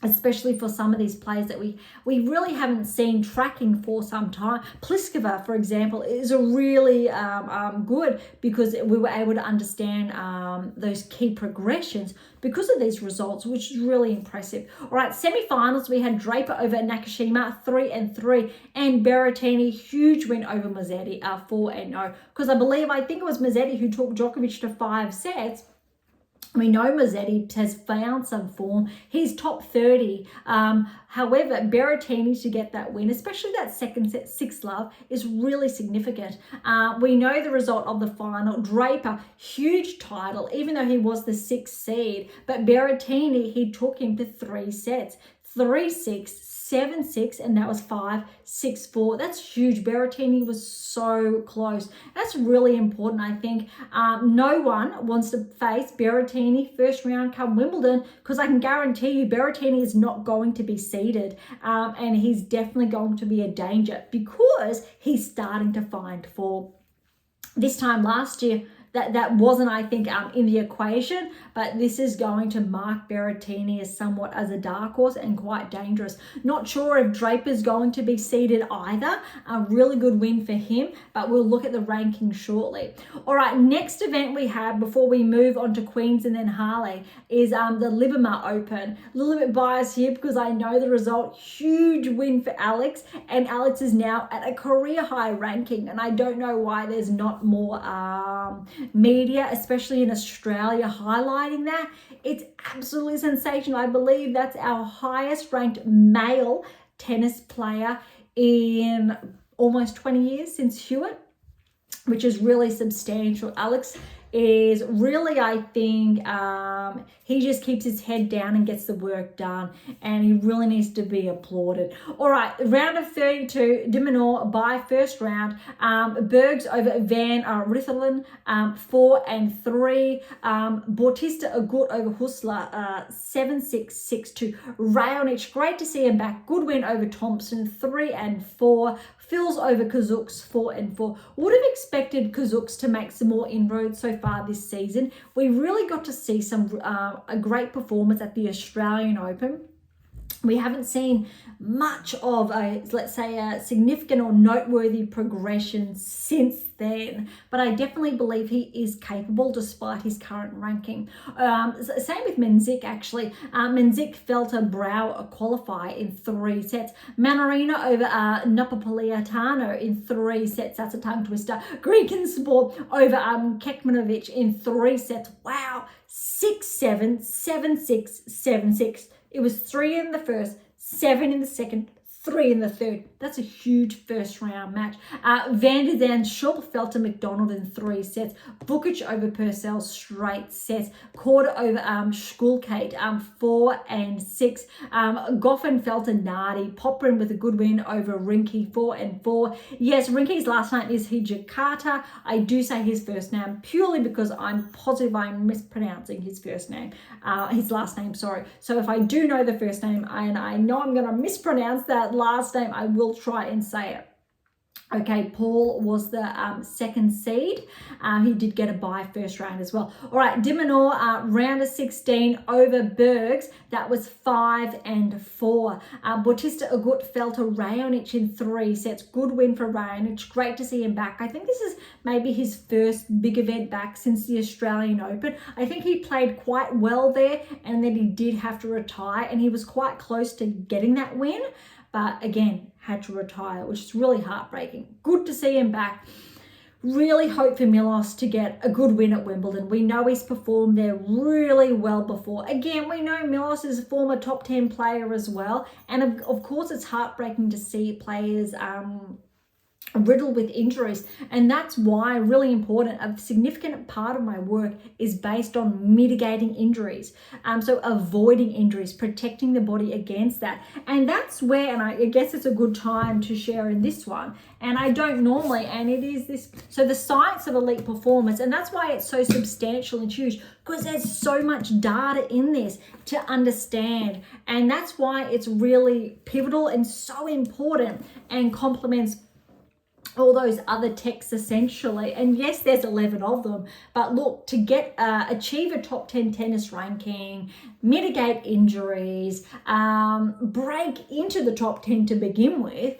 especially for some of these players that we really haven't seen tracking for some time. Pliskova, for example, is a really good, because we were able to understand those key progressions because of these results, which is really impressive. All right, semi-finals, we had Draper over Nakashima, 3-3, and Berrettini, huge win over Mazzetti, 4-0, because I think it was Mazzetti who took Djokovic to 5 sets. We know Mazzetti has found some form. He's top 30. However, Berrettini to get that win, especially that second set, 6 love, is really significant. We know the result of the final. Draper, huge title, even though he was the 6th seed. But Berrettini, he took him to 3 sets. 3-6, 7-6, and that was 5-6-4. That's huge. Berrettini was so close. That's really important, I think. No one wants to face Berrettini first round come Wimbledon, because I can guarantee you Berrettini is not going to be seeded, and he's definitely going to be a danger because he's starting to find form. This time last year, that wasn't, I think, in the equation, but this is going to mark Berrettini as somewhat as a dark horse and quite dangerous. Not sure if Draper's going to be seeded either. A really good win for him, but we'll look at the rankings shortly. All right, next event we have before we move on to Queens and then Halle is the Libema Open. A little bit biased here because I know the result. Huge win for Alex, and Alex is now at a career high ranking, and I don't know why there's not more media, especially in Australia, highlighting that. It's absolutely sensational. I believe that's our highest ranked male tennis player in almost 20 years since Hewitt, which is really substantial. Alex is really, I think, he just keeps his head down and gets the work done, and he really needs to be applauded. All right, round of 32, de Minaur by first round. Bergs over Van Ritterlin, 4-3. Bautista Agut over Hustler, 7-6, 6-2. Raonic, great to see him back. Good win over Thompson, 3-4. Fils over Kazuks, 4-4. Would have expected Kazuks to make some more inroads so far this season. We really got to see a great performance at the Australian Open. We haven't seen much of let's say, a significant or noteworthy progression since then, but I definitely believe he is capable despite his current ranking. Same with Menzik, actually. Menzik felt a brow qualify in 3 sets. Manarino over Napolitano in 3 sets. That's a tongue twister. Greekensport over Kekmanovic in 3 sets. Wow, 6-7, 7-6, 7-6. It was 3 in the first, 7 in the second, 3 in the third. That's a huge first round match. Van der Zand Schulp fell to McDonald in 3 sets. Vukic over Purcell, straight sets. Korda over Skulkate, 4-6. Goffin fell to Nardi. Poprin with a good win over Rinky, 4-4. Yes, Rinky's last name is Hijikata. I do say his first name purely because I'm positive I'm mispronouncing his last name, sorry. So if I do know the first name and I know I'm going to mispronounce that last name, I will try and say it. Okay, Paul was the second seed. He did get a bye first round as well. All right, de Minaur, round of 16 over Bergs. That was 5-4. Bautista Agut fell to Raonic in 3 sets. Good win for Raonic. Great to see him back. I think this is maybe his first big event back since the Australian Open. I think he played quite well there, and then he did have to retire, and he was quite close to getting that win. But again, had to retire, which is really heartbreaking. Good to see him back. Really hope for Milos to get a good win at Wimbledon. We know he's performed there really well before. Again, we know Milos is a former top 10 player as well. And of course, it's heartbreaking to see players riddled with injuries, and that's why really important, a significant part of my work is based on mitigating injuries, so avoiding injuries, protecting the body against that. And that's where, and I guess it's a good time to share in this one, and I don't normally, and it is this, so the science of elite performance, and that's why it's so substantial and huge, because there's so much data in this to understand, and that's why it's really pivotal and so important and complements all those other texts essentially. And yes, there's 11 of them, but look, to get achieve a top 10 tennis ranking, mitigate injuries, break into the top 10 to begin with,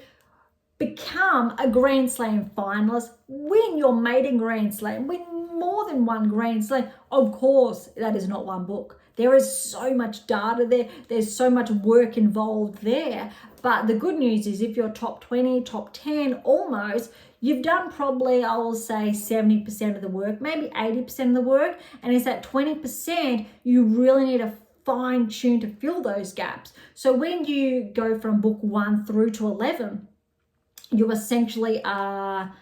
become a Grand Slam finalist, win your maiden Grand Slam, win more than one Grand Slam. Of course, that is not one book. There is so much data there. There's so much work involved there. But the good news is if you're top 20, top 10, almost, you've done probably, I will say, 70% of the work, maybe 80% of the work. And it's that 20% you really need to fine tune to fill those gaps. So when you go from book 1 through to 11, you essentially are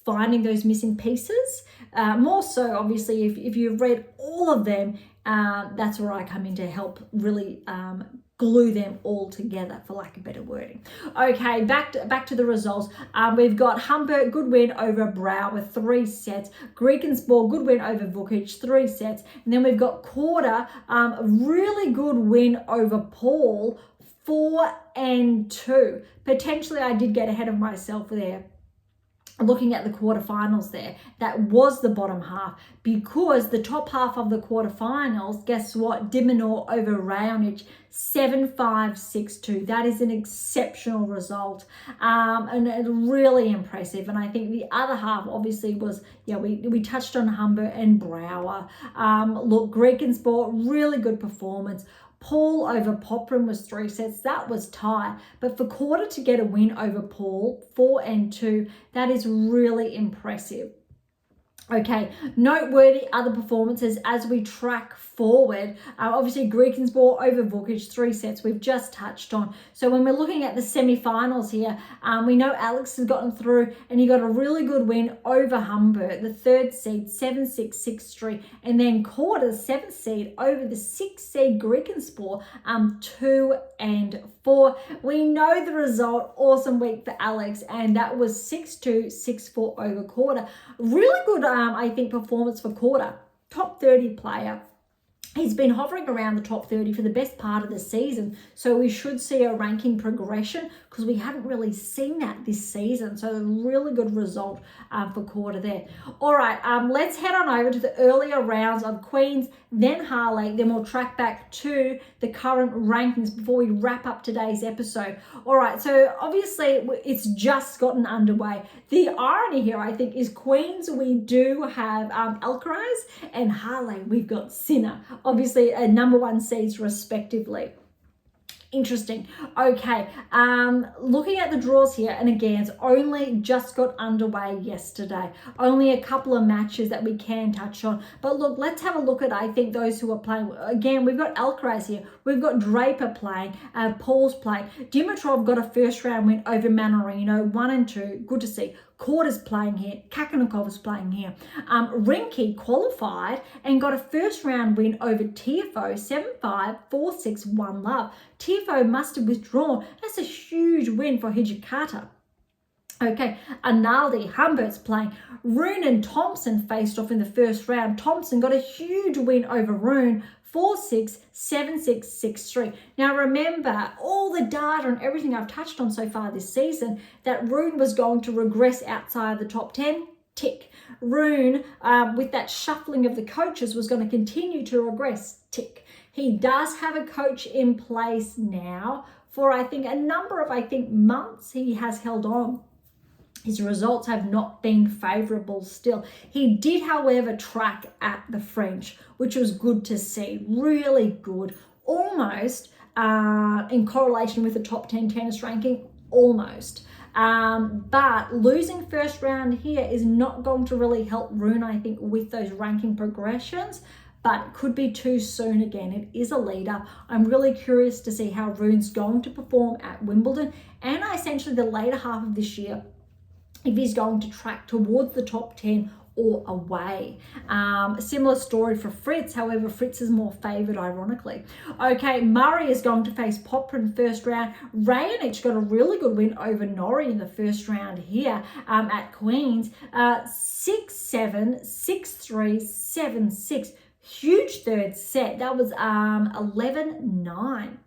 finding those missing pieces. More so, obviously, if you've read all of them, that's where I come in to help really glue them all together, for lack of better wording. Okay, back to the results. We've got Humbert, good win over Brouwer, 3 sets. Griekenspor, good win over Vukic, 3 sets. And then we've got Korda, really good win over Paul, 4-2. Potentially, I did get ahead of myself there. Looking at the quarterfinals there, that was the bottom half, because the top half of the quarterfinals, guess what? De Minaur over Raonic, 7-5, 6-2. That is an exceptional result, and really impressive. And I think the other half obviously was, yeah, we touched on Humbert and Brouwer. Look, Griekenspor, really good performance. Paul over Poprin was 3 sets. That was tight. But for Korda to get a win over Paul, 4-2, that is really impressive. Okay, noteworthy other performances as we track forward. Obviously, Griekenspor over Vukic, 3 sets we've just touched on. So when we're looking at the semi-finals here, we know Alex has gotten through and he got a really good win over Humbert, the 3rd seed, 7-6, 6-3. And then Korda, 7th seed, over the 6th seed Griekenspor, 2-4. We know the result. Awesome week for Alex, and that was 6-2, 6-4 over Korda. Really good, I think, performance for Korda. Top 30 player. He's been hovering around the top 30 for the best part of the season. So we should see a ranking progression, because we haven't really seen that this season. So a really good result for Korda there. All right, let's head on over to the earlier rounds of Queens, then Halle, then we'll track back to the current rankings before we wrap up today's episode. All right, so obviously it's just gotten underway. The irony here, I think, is Queens, we do have Alcaraz, and Halle, we've got Sinner. Obviously, number 1 seeds respectively. Interesting. Okay, looking at the draws here, and again, it's only just got underway yesterday. Only a couple of matches that we can touch on. But look, let's have a look at, I think, those who are playing. Again, we've got Alcaraz here. We've got Draper playing. Paul's playing. Dimitrov got a first round win over Mannarino, 1-2. Good to see. Korda's playing here. Kakanikova's playing here. Rinky qualified and got a first round win over Tiafoe, 7-5, 4-6, 1-love. Tiafoe must have withdrawn. That's a huge win for Hijikata. Okay, Analdi, Humbert's playing. Rune and Thompson faced off in the first round. Thompson got a huge win over Rune, 4-6, 7-6, 6-3. Now remember, all the data and everything I've touched on so far this season, that Rune was going to regress outside the top 10, tick. Rune, with that shuffling of the coaches, was going to continue to regress, tick. He does have a coach in place now for, I think, a number of, months he has held on. His results have not been favourable still. He did, however, track at the French, which was good to see. Really good. Almost in correlation with the top 10 tennis ranking. Almost. But losing first round here is not going to really help Rune, I think, with those ranking progressions. But it could be too soon again. It is a leader. I'm really curious to see how Rune's going to perform at Wimbledon and essentially the later half of this year, if he's going to track towards the top 10 or away. Similar story for Fritz. However, Fritz is more favoured, ironically. Okay, Murray is going to face Popper in the first round. Raonic got a really good win over Norrie in the first round here at Queen's. 6-7, 6-3, 7-6. Huge third set. That was 11-9.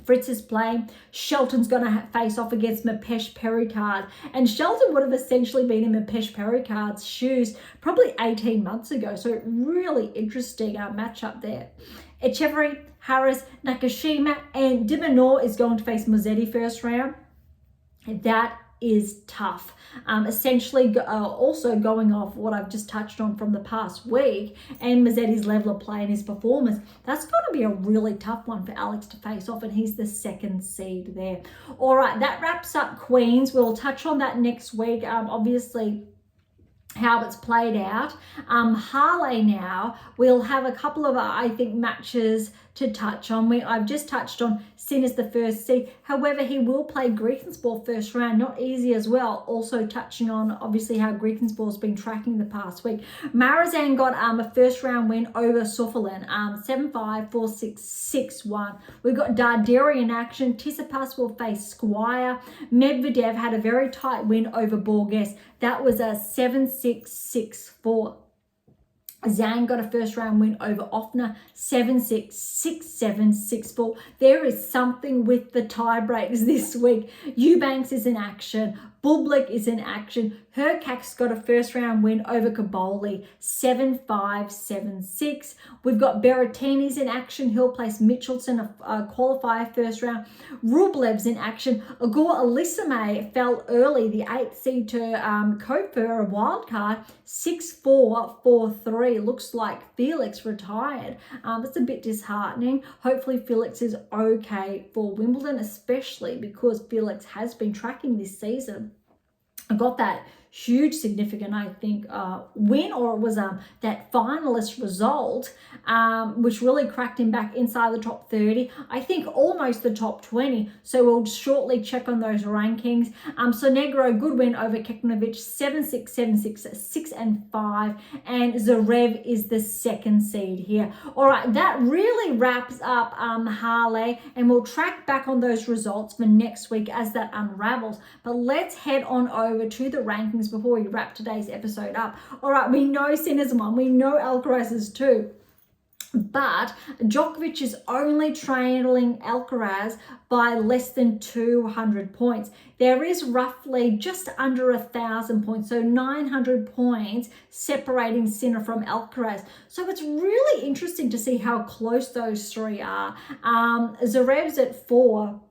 Fritz is playing. Shelton's going to face off against Mapesh Perricard. And Shelton would have essentially been in Mapesh Perricard's shoes probably 18 months ago. So really interesting matchup there. Echeverry, Harris, Nakashima, and de Minaur is going to face Mazzetti first round. That is tough. Essentially also going off what I've just touched on from the past week and Mazzetti's level of play and his performance, that's going to be a really tough one for Alex to face off, and he's the second seed there. All right, that wraps up Queens. We'll touch on that next week. Obviously, how it's played out. Halle now, we'll have a couple of, matches to touch on. I've just touched on Sin as the first seed. However, he will play Griekenspor first round. Not easy as well. Also touching on, obviously, how Griekenspor's been tracking the past week. Marizan got a first round win over Sofalin. 7-5, 4-6, 6-1. We've got Darderi in action. Tsitsipas will face Squire. Medvedev had a very tight win over Borges. That was a 7-6, 6-4. Zhang got a first round win over Offner, 7-6, 6-7, 6-4. There is something with the tie breaks this week. Eubanks is in action. Bublik is in action. Hurkacz got a first round win over Kaboli, 7-5, 7-6. We've got Berrettini's in action. He'll place Mitchelson, a qualifier first round. Rublev's in action. Igor Elisame fell early, the 8th seed to Koper, a wild card, 6-4, 4-3. Looks like Felix retired. That's a bit disheartening. Hopefully Felix is okay for Wimbledon, especially because Felix has been tracking this season. I got that huge significant, win, or it was that finalist result, which really cracked him back inside the top 30. I think almost the top 20. So we'll shortly check on those rankings. Sonegro, good win over Kekmanovic, 7-6, 7-6, 6-5. And Zverev is the second seed here. All right, that really wraps up Halle, and we'll track back on those results for next week as that unravels. But let's head on over to the rankings before we wrap today's episode up. All right, we know Sinner's one, we know Alcaraz is two, but Djokovic is only trailing Alcaraz by less than 200 points. There is roughly just under 1,000 points, so 900 points separating Sinner from Alcaraz. So it's really interesting to see how close those three are. Zverev's at 4.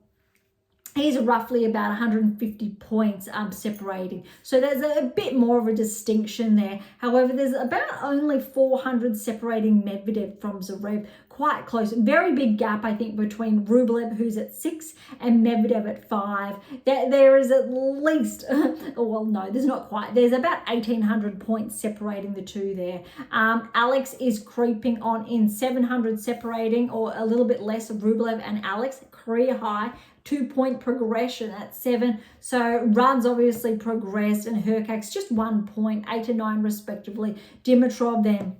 He's roughly about 150 points separating. So there's a bit more of a distinction there. However, there's about only 400 separating Medvedev from Zverev. Quite close. Very big gap, I think, between Rublev, who's at 6, and Medvedev at 5. There is at least, well, no, there's not quite. There's about 1,800 points separating the two there. Alex is creeping on in 700 separating, or a little bit less of Rublev and Alex. Career high. 2-point progression at 7. So Rudd's obviously progressed, and Hurkacz just 1 point, 8 and 9 respectively. Dimitrov then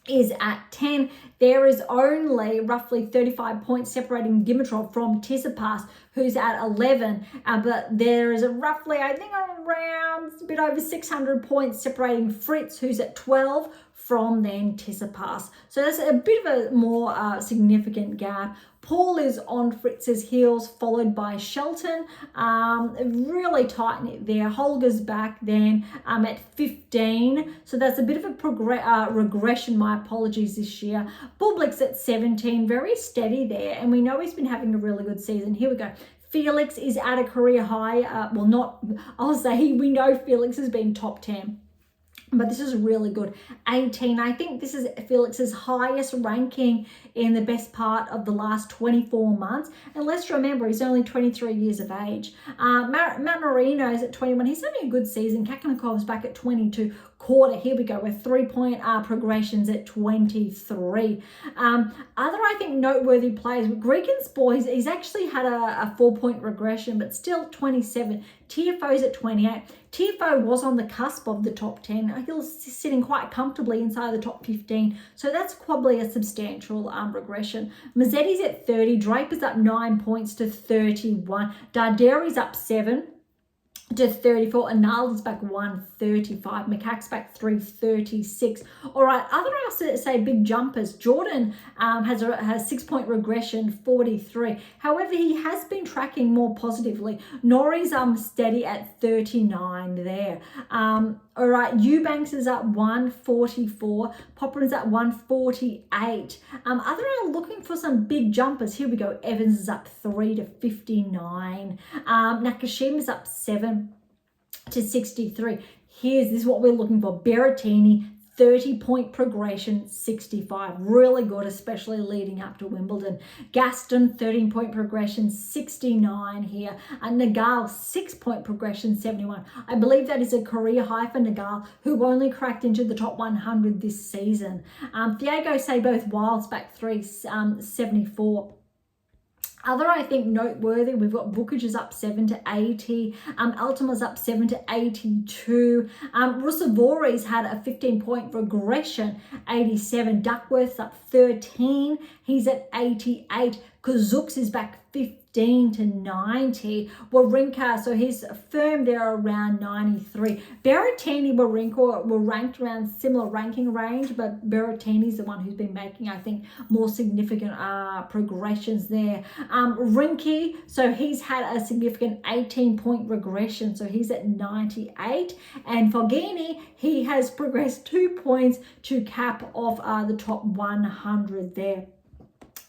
is at 10. There is only roughly 35 points separating Dimitrov from Tsitsipas, who's at 11. But there is a roughly, I think, around a bit over 600 points separating Fritz, who's at 12, from then Tsitsipas. So that's a bit of a more significant gap. Paul is on Fritz's heels, followed by Shelton. Really tighten it there. Holger's back then at 15. So that's a bit of a regression, my apologies, this year. Bublik's at 17, very steady there. And we know he's been having a really good season. Here we go. Felix is at a career high. We know Felix has been top 10. But this is really good. 18. I think this is Felix's highest ranking in the best part of the last 24 months. And let's remember, he's only 23 years of age. Matt Marino's at 21. He's having a good season. Kakanakov's back at 22. Korda, here we go, with 3-point progressions at 23. Other, I think, noteworthy players. Gregan's boys, he's actually had a 4-point regression, but still 27. Tiafoe's at 28. Tiafoe was on the cusp of the top 10. He was sitting quite comfortably inside the top 15. So that's probably a substantial regression. Mazzetti's at 30. Draper's up 9 points to 31. Darderi's up 7 to 34, and Nal's back 135, Makak's back 336. All right, other I say big jumpers. Jordan has 6-point regression, 43. However, he has been tracking more positively. Norrie's steady at 39 there. All right, Eubanks is at 144. Popperin's at 148. Other are looking for some big jumpers. Here we go. Evans is up 3 to 59. Nakashima's up 7 to 63. This is what we're looking for. Berrettini, 30-point progression, 65. Really good, especially leading up to Wimbledon. Gaston, 13-point progression, 69 here. Nagal, 6-point progression, 71. I believe that is a career high for Nagal, who only cracked into the top 100 this season. Thiago say both Wilds back 3, 74. Other, I think, noteworthy, we've got Vukic is up 7 to 80. Altima's up 7 to 82. Rusevori's had a 15-point regression, 87. Duckworth's up 13. He's at 88. Kazuks is back 15 to 90. Wawrinka, so he's firm there around 93. Berrettini, Wawrinka were ranked around similar ranking range, but Berrettini's the one who's been making, I think, more significant progressions there. Rinky, so he's had a significant 18-point regression, so he's at 98. And Fognini, he has progressed 2 points to cap off the top 100 there.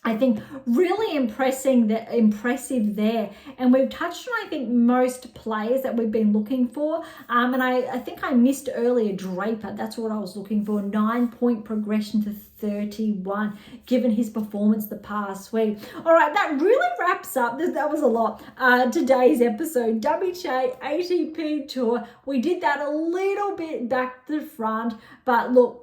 I think really impressive there. And we've touched on, I think, most players that we've been looking for. And I think I missed earlier Draper. That's what I was looking for. 9-point progression to 31, given his performance the past week. All right, that really wraps up. That was a lot. Today's episode, WTA ATP Tour. We did that a little bit back to the front, but look,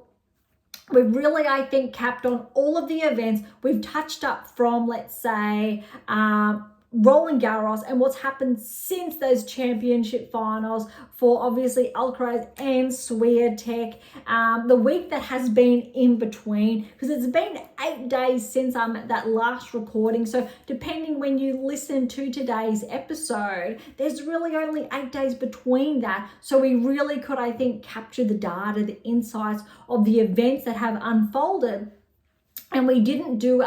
we've really, I think, capped on all of the events. We've touched up from, let's say, Roland Garros and what's happened since those championship finals for obviously Alcaraz and Swiatek. The week that has been in between, because it's been 8 days since that last recording. So depending when you listen to today's episode, there's really only 8 days between that. So we really could, I think, capture the data, the insights of the events that have unfolded. And we didn't do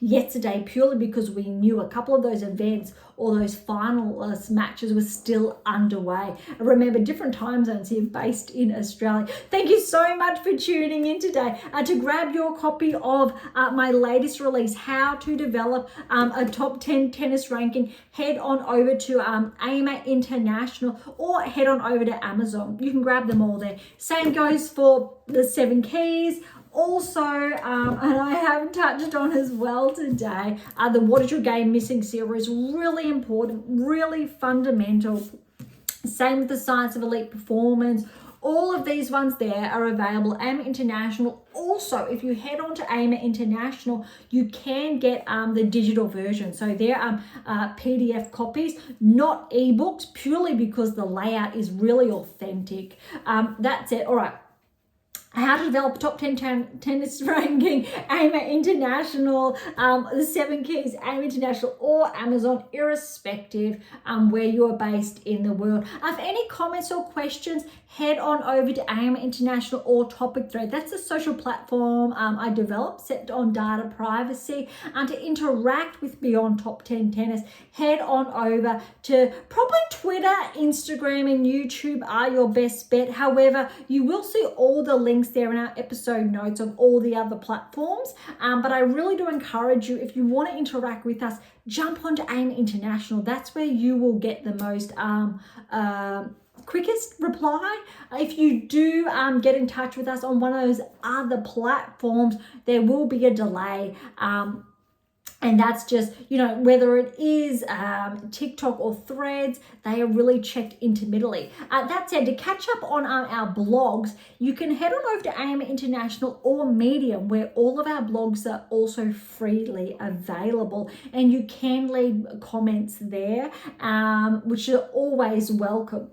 yesterday purely because we knew a couple of those events or those finalist matches were still underway. Remember, different time zones here based in Australia. Thank you so much for tuning in today. To grab your copy of my latest release, How to Develop a Top 10 Tennis Ranking, head on over to AM8 International or head on over to Amazon. You can grab them all there. Same goes for the 7 keys. Also, and I have touched on as well today, the What Is Your Game Missing series. Really important, really fundamental. Same with the Science of Elite Performance. All of these ones there are available. AM International. Also, if you head on to AM International, you can get the digital version. So there are PDF copies, not ebooks, purely because the layout is really authentic. That's it. All right. how to develop a top 10 tennis ranking, AM8 International, the 7 keys, AM International or Amazon, irrespective where you are based in the world. For any comments or questions, head on over to AM8 International or Topic Thread. That's a social platform I developed set on data privacy. To interact with Beyond Top 10 Tennis, head on over to probably Twitter, Instagram and YouTube are your best bet. However, you will see all the links there in our episode notes of all the other platforms. But I really do encourage you, if you want to interact with us, jump onto AIM International. That's where you will get the most quickest reply. If you do get in touch with us on one of those other platforms, there will be a delay. And that's just, whether it is TikTok or Threads, they are really checked intermittently. That said, to catch up on our blogs, you can head on over to AM International or Medium, where all of our blogs are also freely available. And you can leave comments there, which are always welcome.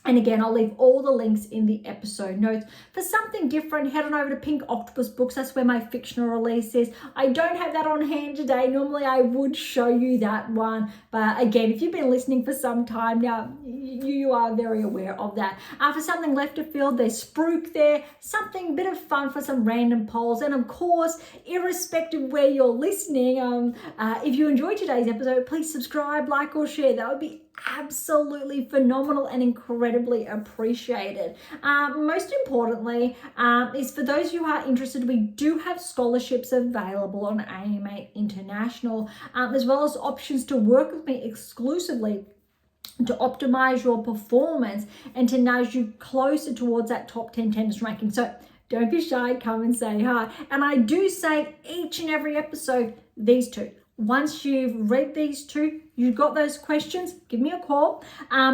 And again, I'll leave all the links in the episode notes. For something different, head on over to Pink Octopus Books. That's where my fictional release is. I don't have that on hand today. Normally I would show you that one. But again, if you've been listening for some time now, you are very aware of that. For something left of field, there's Spruik there. Something, bit of fun for some random polls. And of course, irrespective where you're listening, if you enjoyed today's episode, please subscribe, like or share. That would be absolutely phenomenal and incredibly appreciated. Most importantly, is for those who are interested, we do have scholarships available on AM8 International, as well as options to work with me exclusively to optimize your performance and to nudge you closer towards that top 10 tennis ranking. So don't be shy, come and say hi. And I do say each and every episode, these two. Once you've read these two, you've got those questions, give me a call,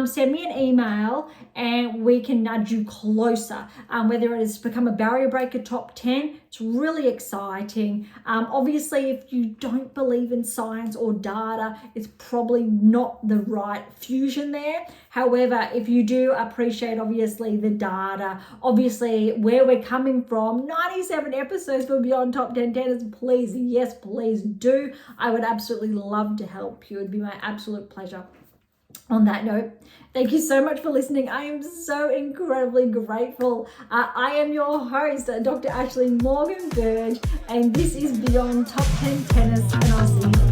send me an email, and we can nudge you closer. Whether it is to become a barrier breaker top 10, it's really exciting. Obviously, if you don't believe in science or data, it's probably not the right fusion there. However, if you do appreciate, obviously, the data, obviously, where we're coming from, 97 episodes for Beyond Top 10 Tennis, please, yes, please do. I would absolutely love to help you. It'd be my absolute pleasure. On that note, thank you so much for listening. I am so incredibly grateful. I am your host, Dr. Ashley Morgan Burge, and this is Beyond Top 10 Tennis, and I'll see you